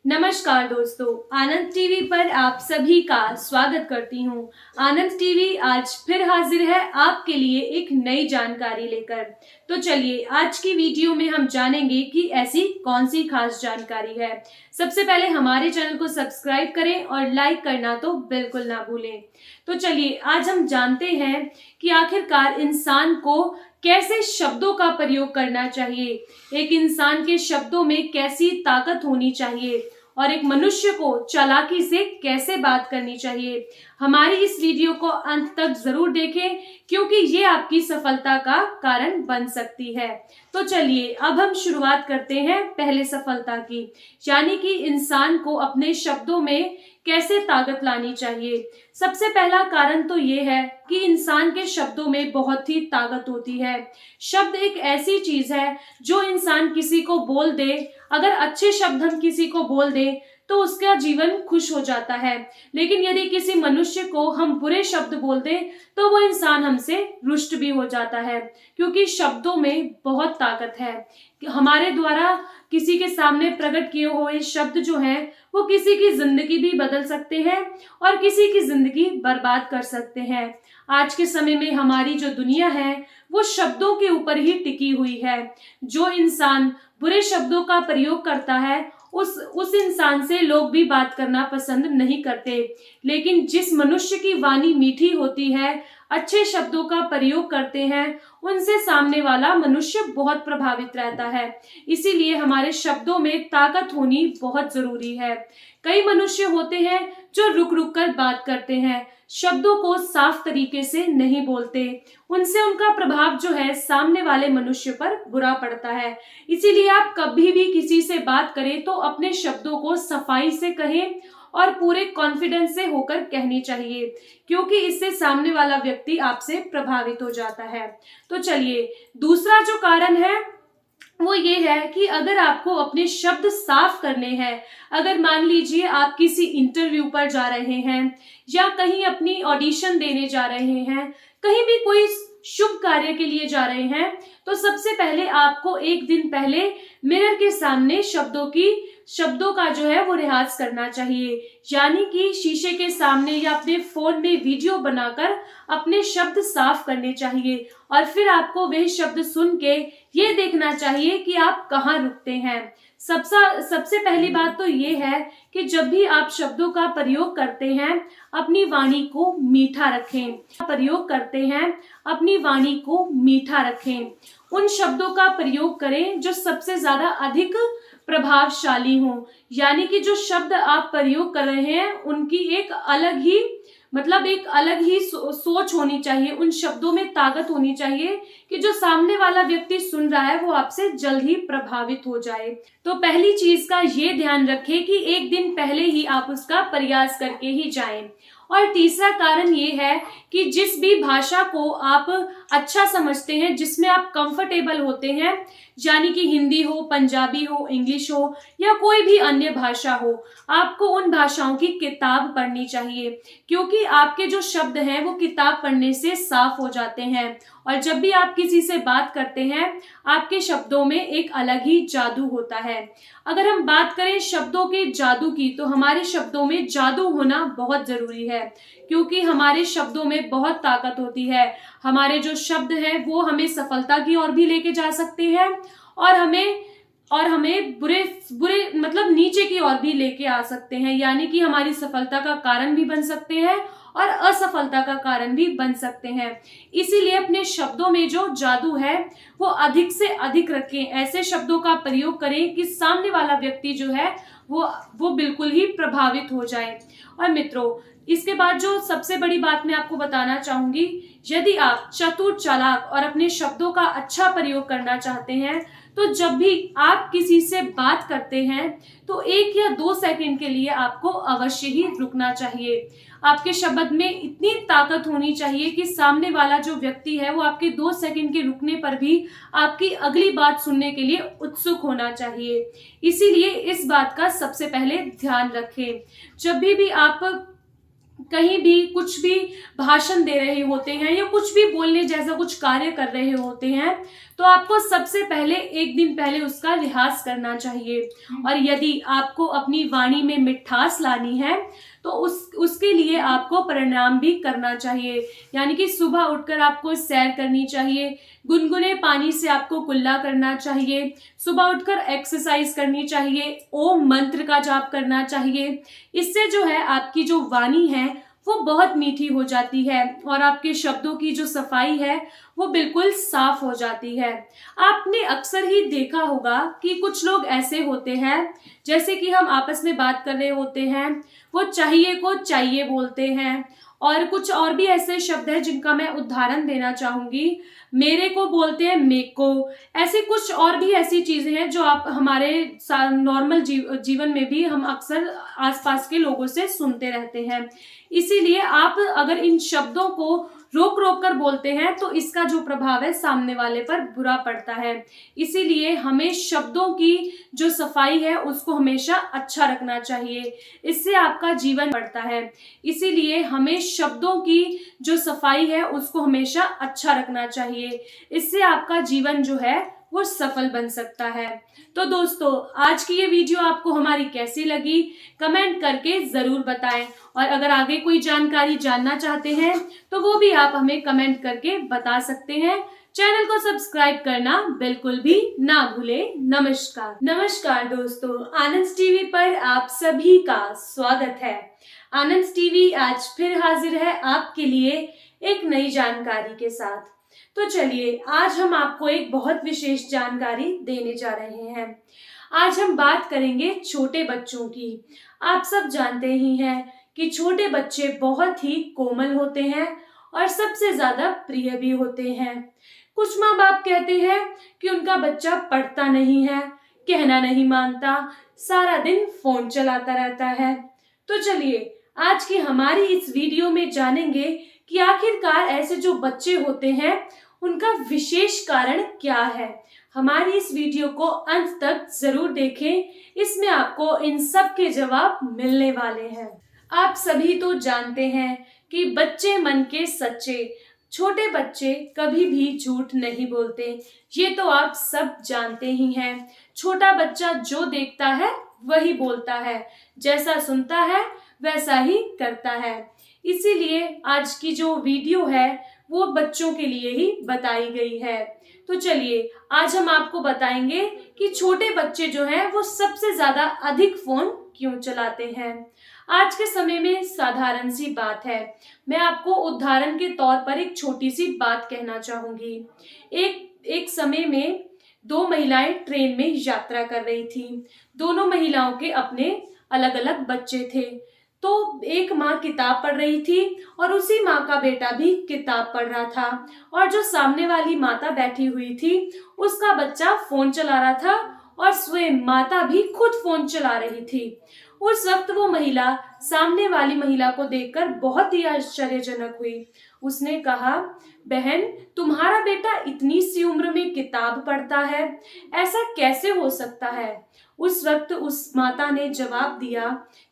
Speaker 1: नमस्कार दोस्तों, आनंद टीवी पर आप सभी का स्वागत करती हूँ। आनंद टीवी आज फिर हाजिर है आपके लिए एक नई जानकारी लेकर। तो चलिए आज की वीडियो में हम जानेंगे कि ऐसी कौन सी खास जानकारी है। सबसे पहले हमारे चैनल को सब्सक्राइब करें और लाइक करना तो बिल्कुल ना भूलें। तो चलिए आज हम जानते हैं कि आखिरकार इंसान को कैसे शब्दों का प्रयोग करना चाहिए, एक इंसान के शब्दों में कैसी ताकत होनी चाहिए और एक मनुष्य को चालाकी से कैसे बात करनी चाहिए। हमारी इस वीडियो को अंत तक जरूर देखें, क्योंकि ये आपकी सफलता का कारण बन सकती है। तो चलिए अब हम शुरुआत करते हैं पहले सफलता की, यानी कि इंसान को अपने शब्दों में कैसे ताकत लानी चाहिए। सबसे पहला कारण तो ये है कि इंसान के शब्दों में बहुत ही ताकत होती है। शब्द एक ऐसी चीज है जो इंसान किसी को बोल दे, अगर अच्छे शब्द हम किसी को बोल दे तो उसका जीवन खुश हो जाता है। लेकिन यदि किसी मनुष्य को हम बुरे शब्द बोल दें तो वो इंसान हमसे रुष्ट भी हो जाता है, क्योंकि शब्दों में बहुत ताकत है। हमारे द्वारा किसी के सामने प्रकट किए हुए शब्द जो हैं वो किसी की जिंदगी भी बदल सकते हैं और किसी की जिंदगी बर्बाद कर सकते हैं। आज के समय में हमारी जो दुनिया है वो शब्दों के ऊपर ही टिकी हुई है। जो इंसान बुरे शब्दों का प्रयोग करता है उस इंसान से लोग भी बात करना पसंद नहीं करते। लेकिन जिस मनुष्य की वाणी मीठी होती है, अच्छे शब्दों का प्रयोग करते हैं, उनसे सामने वाला मनुष्य बहुत प्रभावित रहता है। इसीलिए हमारे शब्दों में ताकत होनी बहुत जरूरी है। कई मनुष्य होते हैं जो रुक रुक कर बात करते हैं, शब्दों को साफ तरीके से नहीं बोलते, उनसे उनका प्रभाव जो है सामने वाले मनुष्य पर बुरा पड़ता है। इसीलिए आप कभी भी किसी से बात करें तो अपने शब्दों को सफाई से कहें और पूरे कॉन्फिडेंस से होकर कहनी चाहिए, क्योंकि इससे सामने वाला व्यक्ति आपसे प्रभावित हो जाता है। तो चलिए, दूसरा जो कारण है वो ये है कि अगर आपको अपने शब्द साफ करने हैं, अगर मान लीजिए आप किसी इंटरव्यू पर जा रहे हैं या कहीं अपनी ऑडिशन देने जा रहे हैं, कहीं भी कोई शुभ कार्य के लिए जा रहे हैं, तो सबसे पहले आपको एक दिन पहले मिरर के सामने शब्दों का जो है वो रियाज करना चाहिए। यानी कि शीशे के सामने या अपने फोन में वीडियो बनाकर अपने शब्द साफ करने चाहिए और फिर आपको वह शब्द सुन के ये देखना चाहिए कि आप कहाँ रुकते हैं। सबसे पहली बात तो ये है कि जब भी आप शब्दों का प्रयोग करते हैं अपनी वाणी को मीठा रखें। प्रयोग करते हैं अपनी वाणी को मीठा रखें। उन शब्दों का प्रयोग करें जो सबसे ज्यादा अधिक प्रभावशाली हो। यानी कि जो शब्द आप प्रयोग कर रहे हैं उनकी एक अलग ही सोच होनी चाहिए। उन शब्दों में ताकत होनी चाहिए कि जो सामने वाला व्यक्ति सुन रहा है वो आपसे जल्द ही प्रभावित हो जाए। तो पहली चीज का ये ध्यान रखें कि एक दिन पहले ही आप उसका प्रयास करके ही जाएं। और तीसरा कारण ये है कि जिस भी भाषा को आप अच्छा समझते हैं, जिसमें आप कंफर्टेबल होते हैं, यानी कि हिंदी हो, पंजाबी हो, इंग्लिश हो या कोई भी अन्य भाषा हो, आपको उन भाषाओं की किताब पढ़नी चाहिए, क्योंकि आपके जो शब्द हैं वो किताब पढ़ने से साफ हो जाते हैं। और जब भी आप किसी से बात करते हैं आपके शब्दों में एक अलग ही जादू होता है। अगर हम बात करें शब्दों के जादू की, तो हमारे शब्दों में जादू होना बहुत जरूरी है, क्योंकि हमारे शब्दों में बहुत ताकत होती है। हमारे जो शब्द हैं वो हमें सफलता की ओर भी लेके जा सकते हैं और हमें बुरे नीचे की ओर भी लेके आ सकते हैं। यानी कि हमारी सफलता का कारण भी बन सकते हैं और असफलता का कारण भी बन सकते हैं। इसीलिए अपने शब्दों में जो जादू है वो अधिक से अधिक रखें। ऐसे शब्दों का प्रयोग करें कि सामने वाला व्यक्ति जो है वो बिल्कुल ही प्रभावित हो जाए। और मित्रों, इसके बाद जो सबसे बड़ी बात मैं आपको बताना चाहूंगी, यदि आप चतुर, चालाक और अपने शब्दों का अच्छा प्रयोग करना चाहते हैं तो जब भी आप किसी से बात करते हैं तो 1 या 2 सेकंड के लिए आपको अवश्य ही रुकना चाहिए। आपके शब्द में इतनी ताकत होनी चाहिए कि सामने वाला जो व्यक्ति है वो आपके 2 सेकंड के रुकने पर भी आपकी अगली बात सुनने के लिए उत्सुक होना चाहिए। इसीलिए इस बात का सबसे पहले ध्यान रखें। जब भी आप कहीं भी कुछ भी भाषण दे रहे होते हैं या कुछ भी बोलने जैसा कुछ कार्य कर रहे होते हैं तो आपको सबसे पहले एक दिन पहले उसका रियाज करना चाहिए। और यदि आपको अपनी वाणी में मिठास लानी है तो उसके लिए आपको प्राणायाम भी करना चाहिए। यानी कि सुबह उठकर आपको सैर करनी चाहिए, गुनगुने पानी से आपको कुल्ला करना चाहिए, सुबह उठकर एक्सरसाइज करनी चाहिए, ओम मंत्र का जाप करना चाहिए। इससे जो है आपकी जो वाणी है वो बहुत मीठी हो जाती है और आपके शब्दों की जो सफाई है वो बिल्कुल साफ हो जाती है। आपने अक्सर ही देखा होगा कि कुछ लोग ऐसे होते हैं, जैसे कि हम आपस में बात कर रहे होते हैं, वो चाहिए को चाहिए बोलते हैं और कुछ और भी ऐसे शब्द हैं जिनका मैं उदाहरण देना चाहूंगी। मेरे को बोलते हैं मेको। ऐसे कुछ और भी ऐसी चीजें हैं जो आप हमारे नॉर्मल जीवन में भी हम अक्सर आसपास के लोगों से सुनते रहते हैं। इसीलिए आप अगर इन शब्दों को रोक रोक कर बोलते हैं तो इसका जो प्रभाव है सामने वाले पर बुरा पड़ता है। इसीलिए हमें शब्दों की जो सफाई है उसको हमेशा अच्छा रखना चाहिए, इससे आपका जीवन बढ़ता है। इसीलिए हमें शब्दों की जो सफाई है उसको हमेशा अच्छा रखना चाहिए, इससे आपका जीवन जो है वो सफल बन सकता है। तो दोस्तों, आज की ये वीडियो आपको हमारी कैसी लगी कमेंट करके जरूर बताएं, और अगर आगे कोई जानकारी जानना चाहते हैं तो वो भी आप हमें कमेंट करके बता सकते हैं। चैनल को सब्सक्राइब करना बिल्कुल भी ना भूलें। नमस्कार दोस्तों, आनंद टीवी पर आप सभी का स्वागत है। आनंद टीवी आज फिर हाजिर है आपके लिए एक नई जानकारी के साथ। तो चलिए, आज हम आपको एक बहुत विशेष जानकारी देने जा रहे हैं। आज हम बात करेंगे छोटे बच्चों की। आप सब जानते ही हैं कि छोटे बच्चे बहुत ही कोमल होते हैं और सबसे ज्यादा प्रिय भी होते हैं। कुछ माँ बाप कहते हैं कि उनका बच्चा पढ़ता नहीं है, कहना नहीं मानता, सारा दिन फोन चलाता रहता है। तो चलिए, आज की हमारी इस वीडियो में जानेंगे कि आखिरकार ऐसे जो बच्चे होते हैं उनका विशेष कारण क्या है। हमारी इस वीडियो को अंत तक जरूर देखें, इसमें आपको इन सब के जवाब मिलने वाले हैं। आप सभी तो जानते हैं कि बच्चे मन के सच्चे, छोटे बच्चे कभी भी झूठ नहीं बोलते, ये तो आप सब जानते ही हैं। छोटा बच्चा जो देखता है वही बोलता है, जैसा सुनता है वैसा ही करता है। इसीलिए आज की जो वीडियो है वो बच्चों के लिए ही बताई गई है। तो चलिए, आज हम आपको बताएंगे कि छोटे बच्चे जो हैं वो सबसे ज्यादा अधिक फोन क्यों चलाते हैं। आज के समय में साधारण सी बात है, मैं आपको उदाहरण के तौर पर एक छोटी सी बात कहना चाहूंगी। एक समय में दो महिलाएं ट्रेन में यात्रा कर रही थी। दोनों महिलाओं के अपने अलग अलग बच्चे थे। तो एक माँ किताब पढ़ रही थी और उसी माँ का बेटा भी किताब पढ़ रहा था, और जो सामने वाली माता बैठी हुई थी उसका बच्चा फोन चला रहा था और स्वयं माता भी खुद फोन चला रही थी। उस वक्त वो महिला सामने वाली महिला को देखकर बहुत ही आश्चर्यजनक हुई। उसने कहा, बहन, तुम्हारा बेटा इतनी सी उम्र में किताब पढ़ता है, ऐसा कैसे हो सकता है। उस वक्त उस माता ने जवाब दिया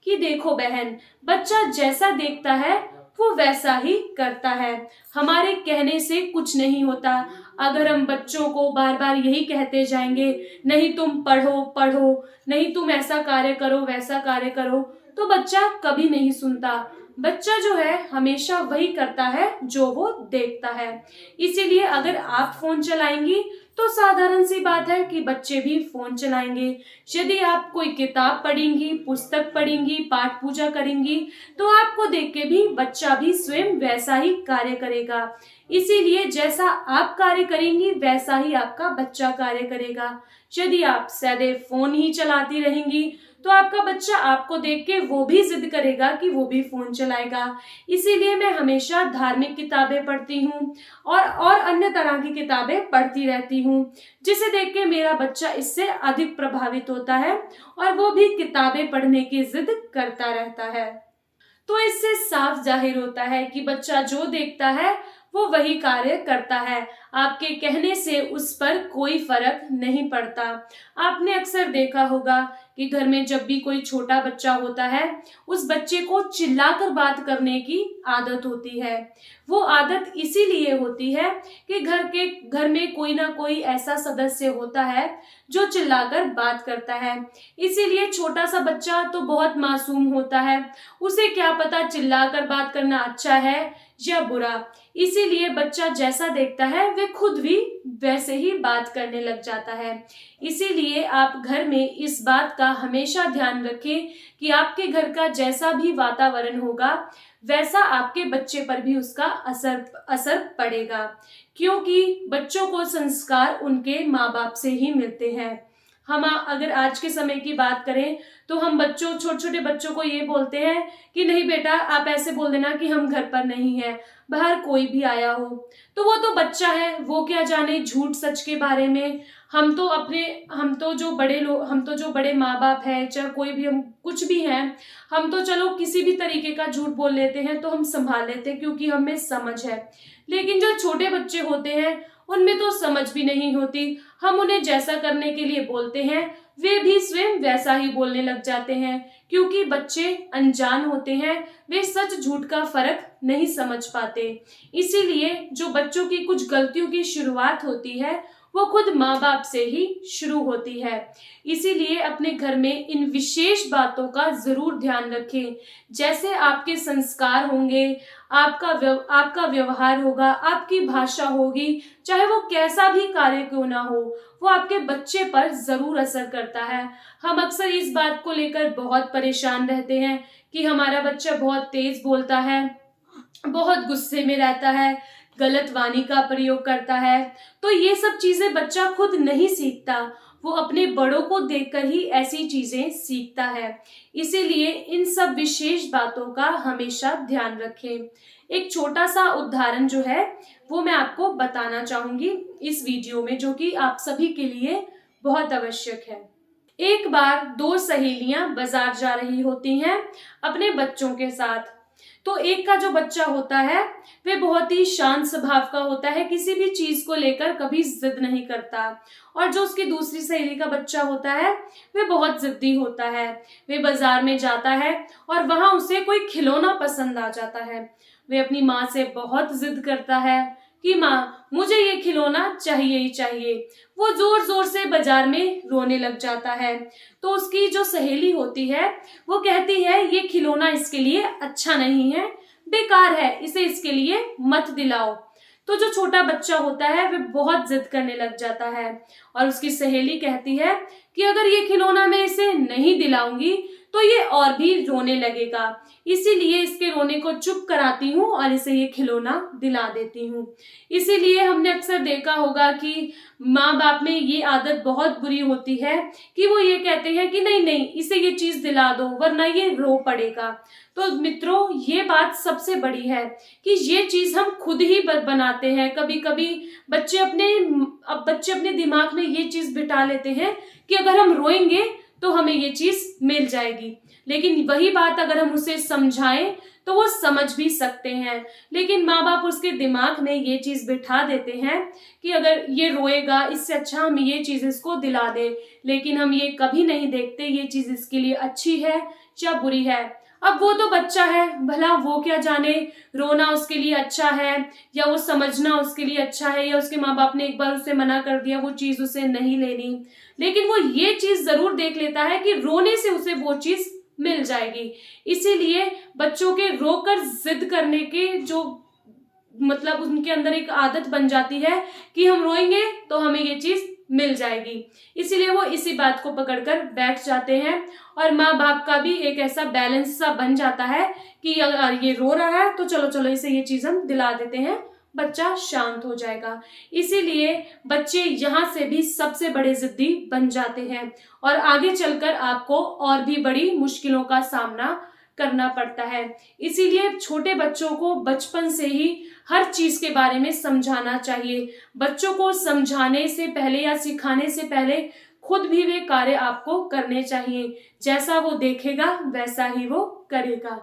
Speaker 1: कि देखो बहन, बच्चा जैसा देखता है वो वैसा ही करता है। हमारे कहने से कुछ नहीं होता। अगर हम बच्चों को बार बार यही कहते जाएंगे, नहीं तुम पढ़ो पढ़ो, नहीं तुम ऐसा कार्य करो वैसा कार्य करो, तो बच्चा कभी नहीं सुनता। बच्चा जो है हमेशा वही करता है जो वो देखता है। इसीलिए अगर आप फोन चलाएंगी तो साधारण सी बात है कि बच्चे भी फोन चलाएंगे। यदि आप कोई किताब पढ़ेंगी, पुस्तक पढ़ेंगी, पाठ पूजा करेंगी, तो आपको देख के भी बच्चा भी स्वयं वैसा ही कार्य करेगा। इसीलिए जैसा आप कार्य करेंगी वैसा ही आपका बच्चा कार्य करेगा। यदि आप सदैव फोन ही चलाती रहेंगी तो आपका बच्चा आपको देख के वो भी जिद करेगा कि वो भी फोन चलाएगा। इसीलिए मैं हमेशा धार्मिक किताबें पढ़ती हूँ और अन्य तरह की किताबें पढ़ती रहती हूँ, जिसे देख के मेरा बच्चा इससे अधिक प्रभावित होता है और वो भी किताबें पढ़ने की जिद करता रहता है। तो इससे साफ जाहिर होता है कि बच्चा जो देखता है वो वही कार्य करता है। आपके कहने से उस पर कोई फर्क नहीं पड़ता। आपने अक्सर देखा होगा कि घर में जब भी कोई छोटा बच्चा होता है, उस बच्चे को चिल्लाकर बात करने की आदत होती है। वो आदत इसीलिए होती है कि घर में कोई ना कोई ऐसा सदस्य होता है जो चिल्लाकर बात करता है। इसीलिए छोटा सा बच्चा तो बहुत मासूम होता है, उसे क्या पता चिल्लाकर बात करना अच्छा है या बुरा। इसीलिए बच्चा जैसा देखता है वे खुद भी वैसे ही बात करने लग जाता है। इसीलिए आप घर में इस बात का हमेशा ध्यान रखें कि आपके घर का जैसा भी वातावरण होगा वैसा आपके बच्चे पर भी उसका असर पड़ेगा, क्योंकि बच्चों को संस्कार उनके माँ बाप से ही मिलते हैं। हम अगर आज के समय की बात करें तो हम छोटे छोटे बच्चों को ये बोलते हैं कि नहीं बेटा, आप ऐसे बोल देना कि हम घर पर नहीं है, बाहर कोई भी आया हो। तो वो तो बच्चा है, वो क्या जाने झूठ सच के बारे में। हम तो जो बड़े माँ बाप है, चाहे कोई भी, हम कुछ भी हैं, हम तो चलो किसी भी तरीके का झूठ बोल लेते हैं तो हम संभाल लेते हैं क्योंकि हमें समझ है। लेकिन जो छोटे बच्चे होते हैं उनमें तो समझ भी नहीं होती। हम उन्हें जैसा करने के लिए बोलते हैं वे भी स्वयं वैसा ही बोलने लग जाते हैं, क्योंकि बच्चे अनजान होते हैं, वे सच झूठ का फर्क नहीं समझ पाते। इसीलिए जो बच्चों की कुछ गलतियों की शुरुआत होती है वो खुद माँ बाप से ही शुरू होती है। इसीलिए अपने घर में इन विशेष बातों का जरूर ध्यान रखें। जैसे आपके संस्कार होंगे, आपका व्यवहार होगा, आपकी भाषा होगी, चाहे वो कैसा भी कार्य क्यों ना हो, वो आपके बच्चे पर जरूर असर करता है। हम अक्सर इस बात को लेकर बहुत परेशान रहते हैं कि हमारा बच्चा बहुत तेज बोलता है, बहुत गुस्से में रहता है, गलत वाणी का प्रयोग करता है। तो ये सब चीजें बच्चा खुद नहीं सीखता, वो अपने बड़ों को देखकर ही ऐसी चीजें सीखता है। इसीलिए इन सब विशेष बातों का हमेशा ध्यान रखें। एक छोटा सा उदाहरण जो है वो मैं आपको बताना चाहूंगी इस वीडियो में, जो कि आप सभी के लिए बहुत आवश्यक है। एक बार दो सहेलियां बाजार जा रही होती हैं अपने बच्चों के साथ। तो एक का जो बच्चा होता है वे बहुत ही शांत स्वभाव का होता है, किसी भी चीज को लेकर कभी जिद नहीं करता। और जो उसकी दूसरी सहेली का बच्चा होता है वे बहुत जिद्दी होता है। वे बाजार में जाता है और वहां उसे कोई खिलौना पसंद आ जाता है। वे अपनी माँ से बहुत जिद करता है कि माँ, मुझे ये खिलौना चाहिए ही चाहिए। वो जोर जोर से बाजार में रोने लग जाता है। तो उसकी जो सहेली होती है वो कहती है ये खिलौना इसके लिए अच्छा नहीं है, बेकार है, इसे इसके लिए मत दिलाओ। तो जो छोटा बच्चा होता है वह बहुत जिद करने लग जाता है और उसकी सहेली कहती है कि अगर ये खिलौना मैं इसे नहीं दिलाऊंगी तो ये और भी रोने लगेगा, इसीलिए इसके रोने को चुप कराती हूँ और इसे ये खिलौना दिला देती हूँ। इसीलिए हमने अक्सर देखा होगा कि माँ बाप में ये आदत बहुत बुरी होती है कि वो ये कहते हैं कि नहीं नहीं, इसे ये चीज दिला दो वरना ये रो पड़ेगा। तो मित्रों, ये बात सबसे बड़ी है कि ये चीज हम खुद ही बनाते हैं। कभी कभी बच्चे अपने दिमाग में ये चीज बिठा लेते हैं कि अगर हम रोएंगे तो हमें ये चीज मिल जाएगी। लेकिन वही बात अगर हम उसे समझाएं तो वो समझ भी सकते हैं। लेकिन माँ बाप उसके दिमाग में ये चीज बिठा देते हैं कि अगर ये रोएगा इससे अच्छा हम ये चीज इसको दिला दें। लेकिन हम ये कभी नहीं देखते ये चीज इसके लिए अच्छी है या बुरी है। अब वो तो बच्चा है, भला वो क्या जाने रोना उसके लिए अच्छा है या वो समझना उसके लिए अच्छा है, या उसके माँ बाप ने एक बार उसे मना कर दिया वो चीज उसे नहीं लेनी। लेकिन वो ये चीज जरूर देख लेता है कि रोने से उसे वो चीज मिल जाएगी। इसीलिए बच्चों के रोकर जिद करने के जो मतलब उनके अंदर एक आदत बन जाती है कि हम रोएंगे तो हमें ये चीज मिल जाएगी। इसीलिए वो इसी बात को पकड़कर बैठ जाते हैं और माँ बाप का भी एक ऐसा बैलेंस सा बन जाता है कि अगर ये रो रहा है तो चलो चलो इसे ये चीज हम दिला देते हैं, बच्चा शांत हो जाएगा। इसीलिए बच्चे यहाँ से भी सबसे बड़े जिद्दी बन जाते हैं और आगे चलकर आपको और भी बड़ी मुश्किलों का सामना करना पड़ता है। इसीलिए छोटे बच्चों को बचपन से ही हर चीज के बारे में समझाना चाहिए। बच्चों को समझाने से पहले या सिखाने से पहले खुद भी वे कार्य आपको करने चाहिए। जैसा वो देखेगा वैसा ही वो करेगा।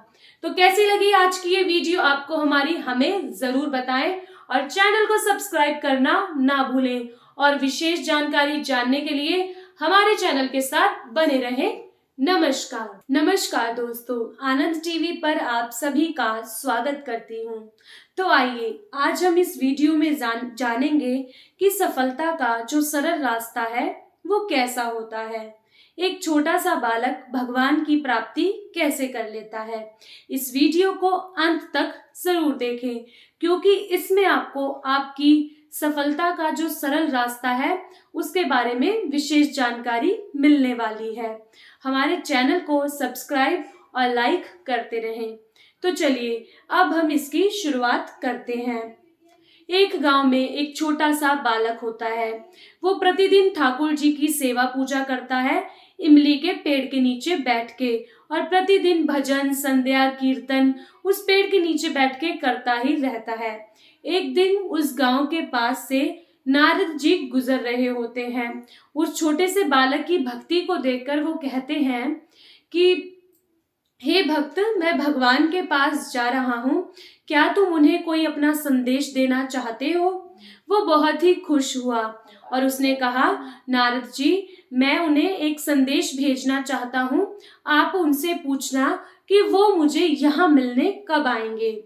Speaker 1: तो कैसी लगी आज की ये वीडियो आपको हमारी, हमें जरूर बताएं और चैनल को सब्सक्राइब करना ना भूलें। और विशेष जानकारी जानने के लिए हमारे चैनल के साथ बने रहें। नमस्कार दोस्तों, आनंद टीवी पर आप सभी का स्वागत करती हूँ। तो आइए आज हम इस वीडियो में जानेंगे कि सफलता का जो सरल रास्ता है वो कैसा होता है। एक छोटा सा बालक भगवान की प्राप्ति कैसे कर लेता है। इस वीडियो को अंत तक जरूर देखें, क्योंकि इसमें आपको आपकी सफलता का जो सरल रास्ता है उसके बारे में विशेष जानकारी मिलने वाली है। हमारे चैनल को सब्सक्राइब और लाइक करते रहें। तो चलिए अब हम इसकी शुरुआत करते हैं। एक गांव में एक छोटा सा बालक होता है। वो प्रतिदिन ठाकुर जी की सेवा पूजा करता है, इमली के पेड़ के नीचे बैठ के, और प्रतिदिन भजन संध्या कीर्तन उस पेड़ के नीचे बैठ के करता ही रहता है। एक दिन उस गांव के पास से नारद जी गुजर रहे होते हैं। उस छोटे से बालक की भक्ति को देखकर वो कहते हैं कि हे भक्त, मैं भगवान के पास जा रहा हूँ, क्या तुम उन्हें कोई अपना संदेश देना चाहते हो? वो बहुत ही खुश हुआ और उसने कहा, नारद जी, मैं उन्हें एक संदेश भेजना चाहता हूँ। आप उनसे पूछना कि वो मुझे यहाँ मिलने कब आएंगे।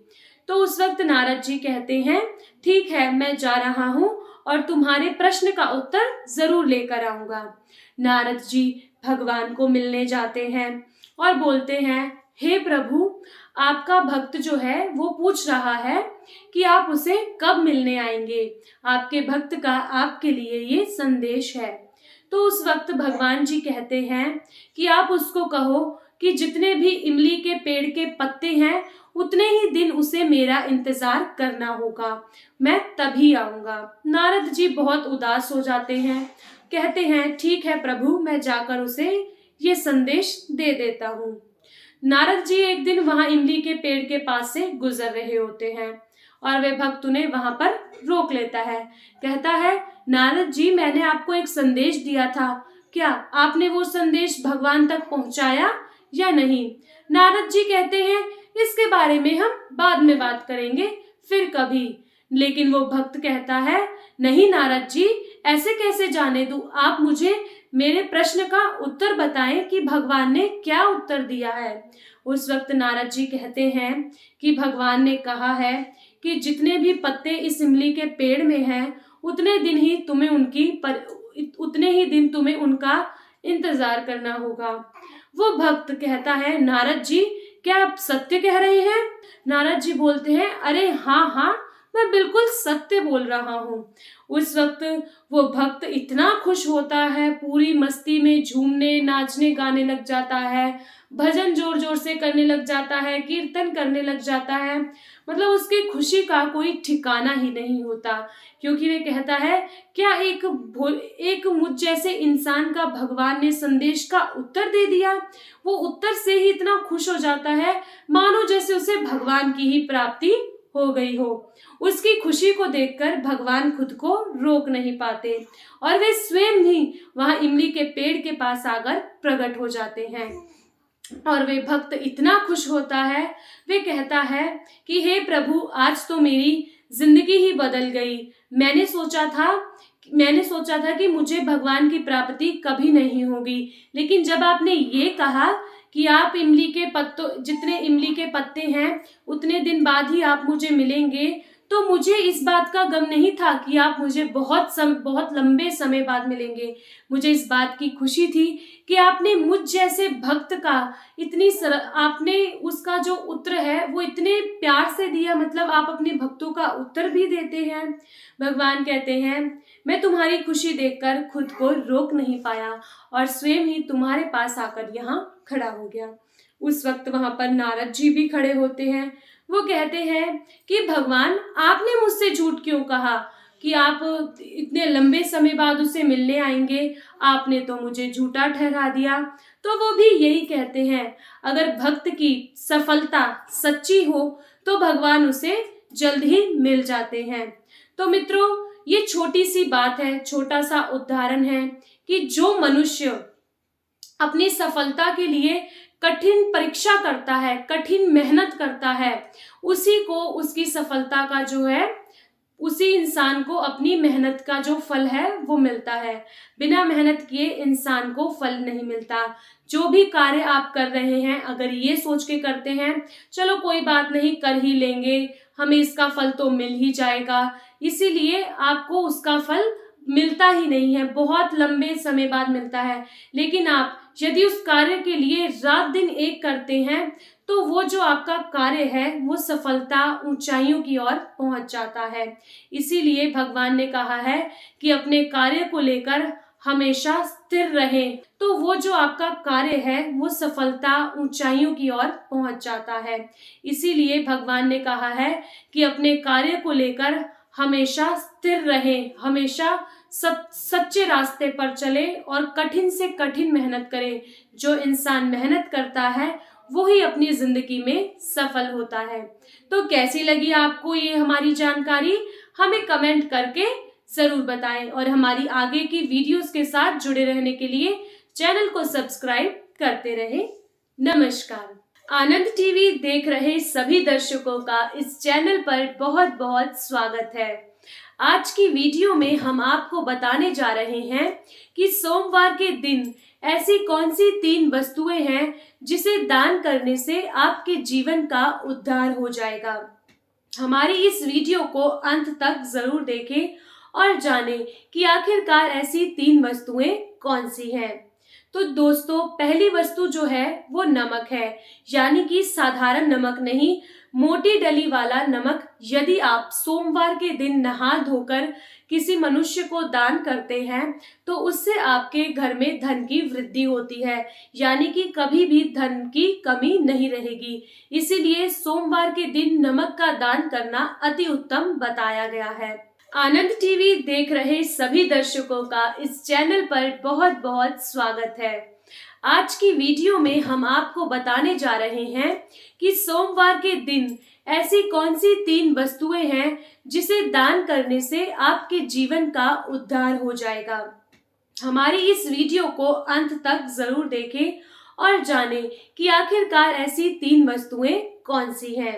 Speaker 1: तो उस वक्त नारद जी कहते हैं, ठीक है, मैं जा रहा हूँ और तुम्हारे प्रश्न का उत्तर जरूर लेकर आऊंगा। नारद जी भगवान को मिलने जाते हैं और बोलते हैं, हे प्रभु, आपका भक्त जो है वो पूछ रहा है कि आप उसे कब मिलने आएंगे। आपके भक्त का आपके लिए ये संदेश है। तो उस वक्त भगवान जी कहते हैं कि आप उसको कहो कि जितने भी इमली के पेड़ के पत्ते हैं उतने ही दिन उसे मेरा इंतजार करना होगा, मैं तभी आऊंगा। नारद जी बहुत उदास हो जाते हैं, कहते हैं, ठीक है प्रभु, मैं जाकर उसे ये संदेश दे देता हूँ। नारद जी एक दिन वहां इमली के पेड़ के पास से गुजर रहे होते हैं और वे भक्त उन्हें वहां पर रोक लेता है। कहता है, नारद जी, मैंने आपको एक संदेश दिया था, क्या आपने वो संदेश भगवान तक पहुंचाया या नहीं? नारद जी कहते हैं, इसके बारे में हम बाद में बात करेंगे, फिर कभी। लेकिन वो भक्त कहता है, नहीं नारद जी, ऐसे कैसे जाने दूं? आप मुझे मेरे प्रश्न का उत्तर बताएं कि भगवान ने क्या उत्तर दिया है। उस वक्त नारद जी कहते हैं कि भगवान ने कहा है कि जितने भी पत्ते इस इमली के पेड़ में हैं उतने ही दिन तुम्हें उनका इंतजार करना होगा। वो भक्त कहता है, नारद जी, क्या आप सत्य कह रहे हैं? नारद जी बोलते हैं, अरे हाँ हाँ, मैं बिल्कुल सत्य बोल रहा हूँ। उस वक्त वो भक्त इतना खुश होता है, पूरी मस्ती में झूमने नाचने गाने लग जाता है, भजन जोर जोर से करने लग जाता है, कीर्तन करने लग जाता है। मतलब उसकी खुशी का कोई ठिकाना ही नहीं होता, क्योंकि वे कहता है, क्या एक मुझ जैसे इंसान का भगवान ने संदेश का उत्तर दे दिया। वो उत्तर से ही इतना खुश हो जाता है, मानो जैसे उसे भगवान की ही प्राप्ति हो गई हो। उसकी खुशी को देखकर भगवान खुद को रोक नहीं पाते और वे स्वयं ही वहां इमली के पेड़ के पास आकर प्रकट हो जाते हैं। और वे भक्त इतना खुश होता है, वे कहता है कि हे प्रभु, आज तो मेरी जिंदगी ही बदल गई। मैंने सोचा था कि मुझे भगवान की प्राप्ति कभी नहीं होगी, लेकिन जब आपने ये कहा कि आप जितने इमली के पत्ते हैं उतने दिन बाद ही आप मुझे मिलेंगे, तो मुझे इस बात का गम नहीं था कि आप मुझे बहुत लंबे समय बाद मिलेंगे। मुझे इस बात की खुशी थी कि आपने मुझ जैसे भक्त का आपने उसका जो उत्तर है वो इतने प्यार से दिया। मतलब आप अपने भक्तों का उत्तर भी देते हैं। भगवान कहते हैं, मैं तुम्हारी खुशी देखकर खुद को रोक नहीं पाया और स्वयं ही तुम्हारे पास आकर यहाँ खड़ा हो गया। उस वक्त वहां पर नारद जी भी खड़े होते हैं। वो कहते हैं कि भगवान, आपने मुझसे झूठ क्यों कहा कि आप इतने लंबे समय बाद उसे मिलने आएंगे? आपने तो मुझे झूठा ठहरा दिया। तो वो भी यही कहते हैं, अगर भक्त की सफलता सच्ची हो तो भगवान उसे जल्द ही मिल जाते हैं। तो मित्रों, ये छोटी सी बात है, छोटा सा उदाहरण है कि जो मनुष्य अपनी सफलता के लिए कठिन परीक्षा करता है, कठिन मेहनत करता है, उसी को उसकी सफलता का जो है, उसी इंसान को अपनी मेहनत का जो फल है वो मिलता है। बिना मेहनत किए इंसान को फल नहीं मिलता। जो भी कार्य आप कर रहे हैं, अगर ये सोच के करते हैं, चलो कोई बात नहीं, कर ही लेंगे, हमें इसका फल तो मिल ही जाएगा, इसीलिए आपको उसका फल मिलता ही नहीं है, बहुत लंबे समय बाद मिलता है। लेकिन आप यदि उस कार्य के लिए रात दिन एक करते हैं तो वो जो आपका कार्य है वो सफलता ऊंचाइयों की ओर पहुंच जाता है। इसीलिए भगवान ने कहा है कि अपने कार्य को लेकर हमेशा स्थिर रहें, तो वो जो आपका कार्य है वो सफलता ऊंचाइयों की ओर पहुंच जाता है। इसीलिए भगवान ने कहा है कि अपने कार्य को लेकर हमेशा स्थिर रहें, हमेशा सब सच्चे रास्ते पर चले और कठिन से कठिन मेहनत करें। जो इंसान मेहनत करता है वो ही अपनी जिंदगी में सफल होता है। तो कैसी लगी आपको ये हमारी जानकारी, हमें कमेंट करके जरूर बताएं और हमारी आगे की वीडियोस के साथ जुड़े रहने के लिए चैनल को सब्सक्राइब करते रहें। नमस्कार। आनंद टीवी देख रहे सभी दर्शकों का इस चैनल पर बहुत बहुत स्वागत है। आज की वीडियो में हम आपको बताने जा रहे हैं कि सोमवार के दिन ऐसी कौन सी 3 वस्तुएं हैं जिसे दान करने से आपके जीवन का उद्धार हो जाएगा। हमारी इस वीडियो को अंत तक जरूर देखें और जानें कि आखिरकार ऐसी 3 वस्तुएं कौन सी हैं। तो दोस्तों, पहली वस्तु जो है वो नमक है, यानी कि साधारण नमक नहीं, मोटी डली वाला नमक। यदि आप सोमवार के दिन नहा धोकर किसी मनुष्य को दान करते हैं तो उससे आपके घर में धन की वृद्धि होती है, यानी कि कभी भी धन की कमी नहीं रहेगी। इसीलिए सोमवार के दिन नमक का दान करना अति उत्तम बताया गया है। आनंद टीवी देख रहे सभी दर्शकों का इस चैनल पर बहुत बहुत स्वागत है। आज की वीडियो में हम आपको बताने जा रहे हैं कि सोमवार के दिन ऐसी कौन सी 3 वस्तुएं हैं जिसे दान करने से आपके जीवन का उद्धार हो जाएगा। हमारी इस वीडियो को अंत तक जरूर देखें और जानें कि आखिरकार ऐसी 3 वस्तुएं कौन सी हैं।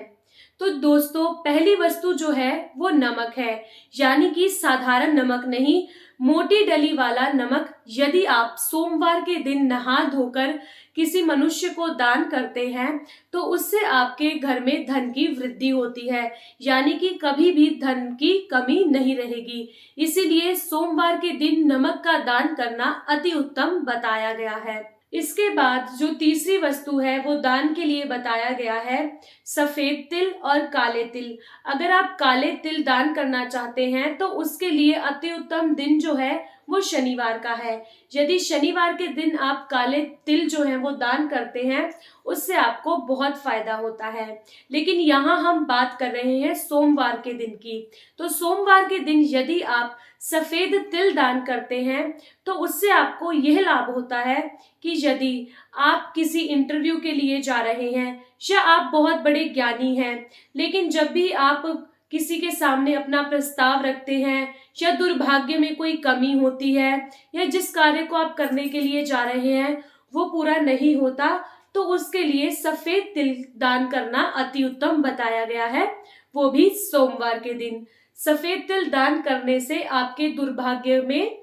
Speaker 1: तो दोस्तों, पहली वस्तु जो है वो नमक है, यानी कि साधारण नमक नहीं, मोटी डली वाला नमक। यदि आप सोमवार के दिन नहा धोकर किसी मनुष्य को दान करते हैं तो उससे आपके घर में धन की वृद्धि होती है, यानी कि कभी भी धन की कमी नहीं रहेगी। इसीलिए सोमवार के दिन नमक का दान करना अति उत्तम बताया गया है। इसके बाद जो तीसरी वस्तु है वो दान के लिए बताया गया है, सफेद तिल और काले तिल। अगर आप काले तिल दान करना चाहते हैं तो उसके लिए अति उत्तम दिन जो है वो शनिवार का है। यदि शनिवार के दिन आप काले तिल जो है वो दान करते हैं उससे आपको बहुत फायदा होता है। लेकिन यहाँ हम बात कर रहे हैं सोमवार के दिन की। तो सोमवार के दिन यदि आप सफेद तिल दान करते हैं तो उससे आपको यह लाभ होता है कि यदि आप किसी इंटरव्यू के लिए जा रहे हैं या आप बहुत बड़े ज्ञानी हैं, लेकिन जब भी आप किसी के सामने अपना प्रस्ताव रखते हैं या दुर्भाग्य में कोई कमी होती है या जिस कार्य को आप करने के लिए जा रहे हैं वो पूरा नहीं होता, तो उसके लिए सफेद तिल दान करना अति उत्तम बताया गया है, वो भी सोमवार के दिन। सफेद तिल दान करने से आपके दुर्भाग्य में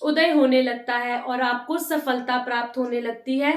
Speaker 1: उदय होने लगता है और आपको सफलता प्राप्त होने लगती है।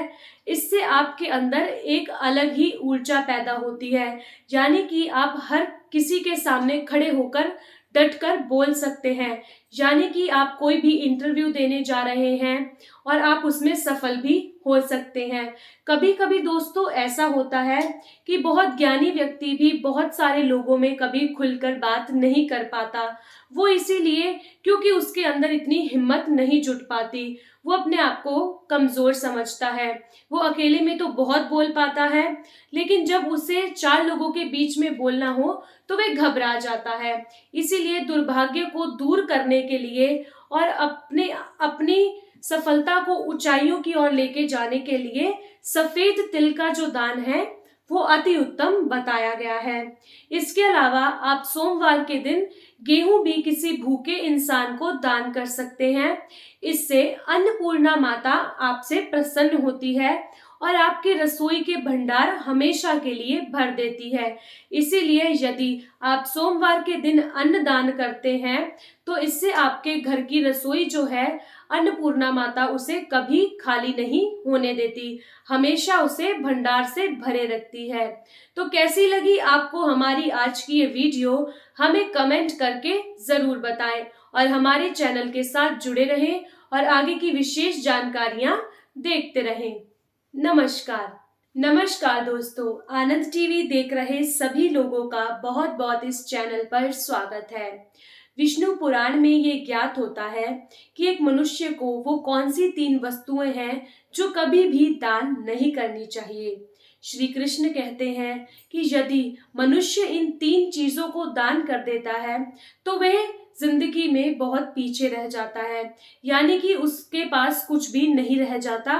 Speaker 1: इससे आपके अंदर एक अलग ही ऊर्जा पैदा होती है, यानी कि आप हर किसी के सामने खड़े होकर डटकर बोल सकते हैं, यानी कि आप कोई भी इंटरव्यू देने जा रहे हैं और आप उसमें सफल भी हो सकते हैं। कभी कभी दोस्तों ऐसा होता है कि बहुत ज्ञानी व्यक्ति भी बहुत सारे लोगों में कभी खुलकर बात नहीं कर पाता। वो इसीलिए क्योंकि उसके अंदर इतनी हिम्मत नहीं जुट पाती, वो अपने आप को कमजोर समझता है। वो अकेले में तो बहुत बोल पाता है, लेकिन जब उसे 4 लोगों के बीच में बोलना हो तो वह घबरा जाता है। इसीलिए दुर्भाग्य को दूर करने के लिए और अपनी सफलता को ऊंचाइयों की ओर लेके जाने के लिए सफेद तिल का जो दान है वो अति उत्तम बताया गया है। इसके अलावा आप सोमवार के दिन गेहूं भी किसी भूखे इंसान को दान कर सकते हैं। इससे अन्नपूर्णा माता आपसे प्रसन्न होती है और आपके रसोई के भंडार हमेशा के लिए भर देती है। इसीलिए यदि आप सोमवार के दिन अन्न दान करते हैं तो इससे आपके घर की रसोई जो है अन्नपूर्णा माता उसे कभी खाली नहीं होने देती, हमेशा उसे भंडार से भरे रखती है। तो कैसी लगी आपको हमारी आज की ये वीडियो, हमें कमेंट करके जरूर बताएं और हमारे चैनल के साथ जुड़े रहें और आगे की विशेष जानकारियां देखते रहें। नमस्कार दोस्तों, आनंद टीवी देख रहे सभी लोगों का बहुत बहुत इस चैनल पर स्वागत है। विष्णु पुराण में ये ज्ञात होता है कि एक मनुष्य को वो कौन सी 3 वस्तुएं हैं जो कभी भी दान नहीं करनी चाहिए। श्री कृष्ण कहते हैं कि यदि मनुष्य इन 3 चीजों को दान कर देता है तो वह जिंदगी में बहुत पीछे रह जाता है, यानी कि उसके पास कुछ भी नहीं रह जाता,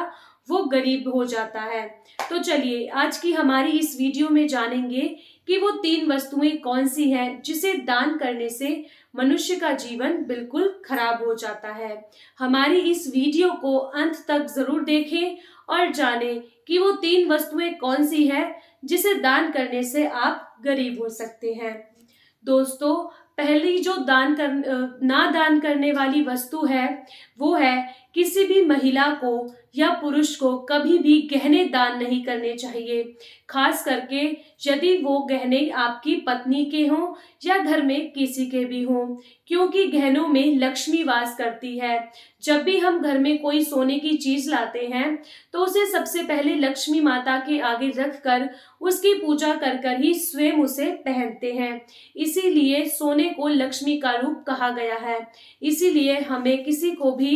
Speaker 1: वो गरीब हो जाता है। तो चलिए आज की हमारी इस वीडियो में जानेंगे कि वो 3 वस्तुएं कौन सी हैं जिसे दान करने से मनुष्य का जीवन बिल्कुल खराब हो जाता है। हमारी इस वीडियो को अंत तक जरूर देखें और जानें कि वो 3 वस्तुएं कौन सी है जिसे दान करने से आप गरीब हो सकते हैं। दोस्तों, पहली जो ना दान करने वाली वस्तु है वो है किसी भी महिला को या पुरुष को कभी भी गहने दान नहीं करने चाहिए, खास करके यदि वो गहने आपकी पत्नी के हों या घर में किसी के भी हों, क्योंकि गहनों में लक्ष्मी वास करती है। जब भी हम घर में कोई सोने की चीज लाते हैं तो उसे सबसे पहले लक्ष्मी माता के आगे रखकर उसकी पूजा कर कर ही स्वयं उसे पहनते हैं। इसीलिए सोने को लक्ष्मी का रूप कहा गया है। इसीलिए हमें किसी को भी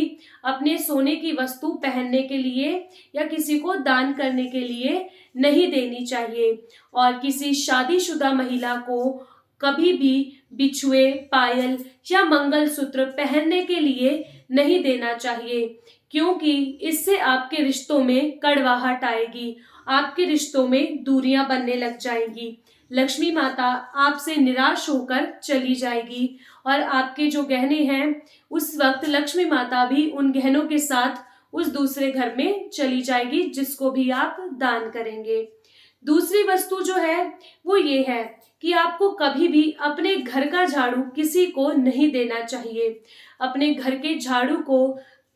Speaker 1: अपने सोने की वस्तु पहनने के लिए या किसी को दान करने के लिए नहीं देनी चाहिए। और किसी शादीशुदा महिला को कभी भी बिछुए, पायल या मंगलसूत्र पहनने के लिए नहीं देना चाहिए, क्योंकि इससे आपके रिश्तों में कड़वाहट आएगी, आपके रिश्तों में दूरियां बनने लग जाएंगी। लक्ष्मी माता आपसे निराश होकर चली जाएगी और आपके जो गहने हैं उस वक्त लक्ष्मी माता भी उन गहनों के साथ उस दूसरे घर में चली जाएगी जिसको भी आप दान करेंगे। दूसरी वस्तु जो है वो ये है कि आपको कभी भी अपने घर का झाड़ू किसी को नहीं देना चाहिए। अपने घर के झाड़ू को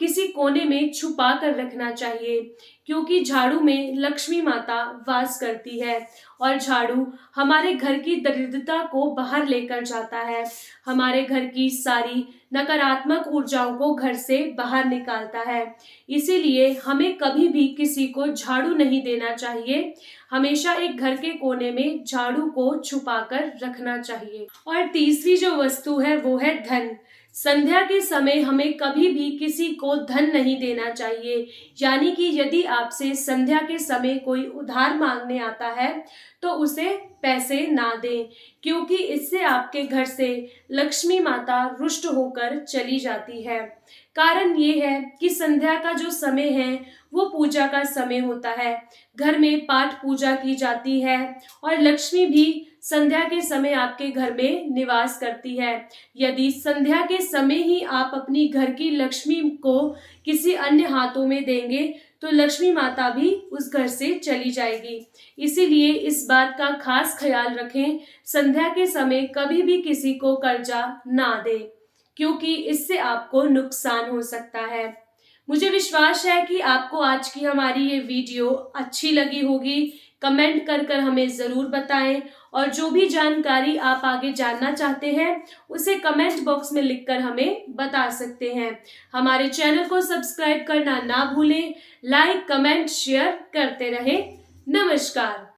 Speaker 1: किसी कोने में छुपा कर रखना चाहिए, क्योंकि झाड़ू में लक्ष्मी माता वास करती है और झाड़ू हमारे घर की दरिद्रता को बाहर लेकर जाता है, हमारे घर की सारी नकारात्मक ऊर्जाओं को घर से बाहर निकालता है। इसीलिए हमें कभी भी किसी को झाड़ू नहीं देना चाहिए, हमेशा एक घर के कोने में झाड़ू को छुपाकर रखना चाहिए। और तीसरी जो वस्तु है वो है धन। संध्या के समय हमें कभी भी किसी को धन नहीं देना चाहिए, यानी कि यदि आपसे संध्या के समय कोई उधार मांगने आता है तो उसे पैसे ना दें, क्योंकि इससे आपके घर से लक्ष्मी माता रुष्ट होकर चली जाती है। कारण ये है कि संध्या का जो समय है वो पूजा का समय होता है, घर में पाठ पूजा की जाती है और लक्ष्मी भी संध्या के समय आपके घर में निवास करती है। यदि संध्या के समय ही आप अपनी घर की लक्ष्मी को किसी अन्य हाथों में देंगे तो लक्ष्मी माता भी उस घर से चली जाएगी। इसीलिए इस बात का खास ख्याल रखें, संध्या के समय कभी भी किसी को कर्जा ना दें, क्योंकि इससे आपको नुकसान हो सकता है। मुझे विश्वास है कि आपको आज की हमारी ये वीडियो अच्छी लगी होगी। कमेंट कर कर हमें ज़रूर बताएं और जो भी जानकारी आप आगे जानना चाहते हैं उसे कमेंट बॉक्स में लिखकर हमें बता सकते हैं। हमारे चैनल को सब्सक्राइब करना ना भूलें, लाइक, कमेंट, शेयर करते रहें। नमस्कार।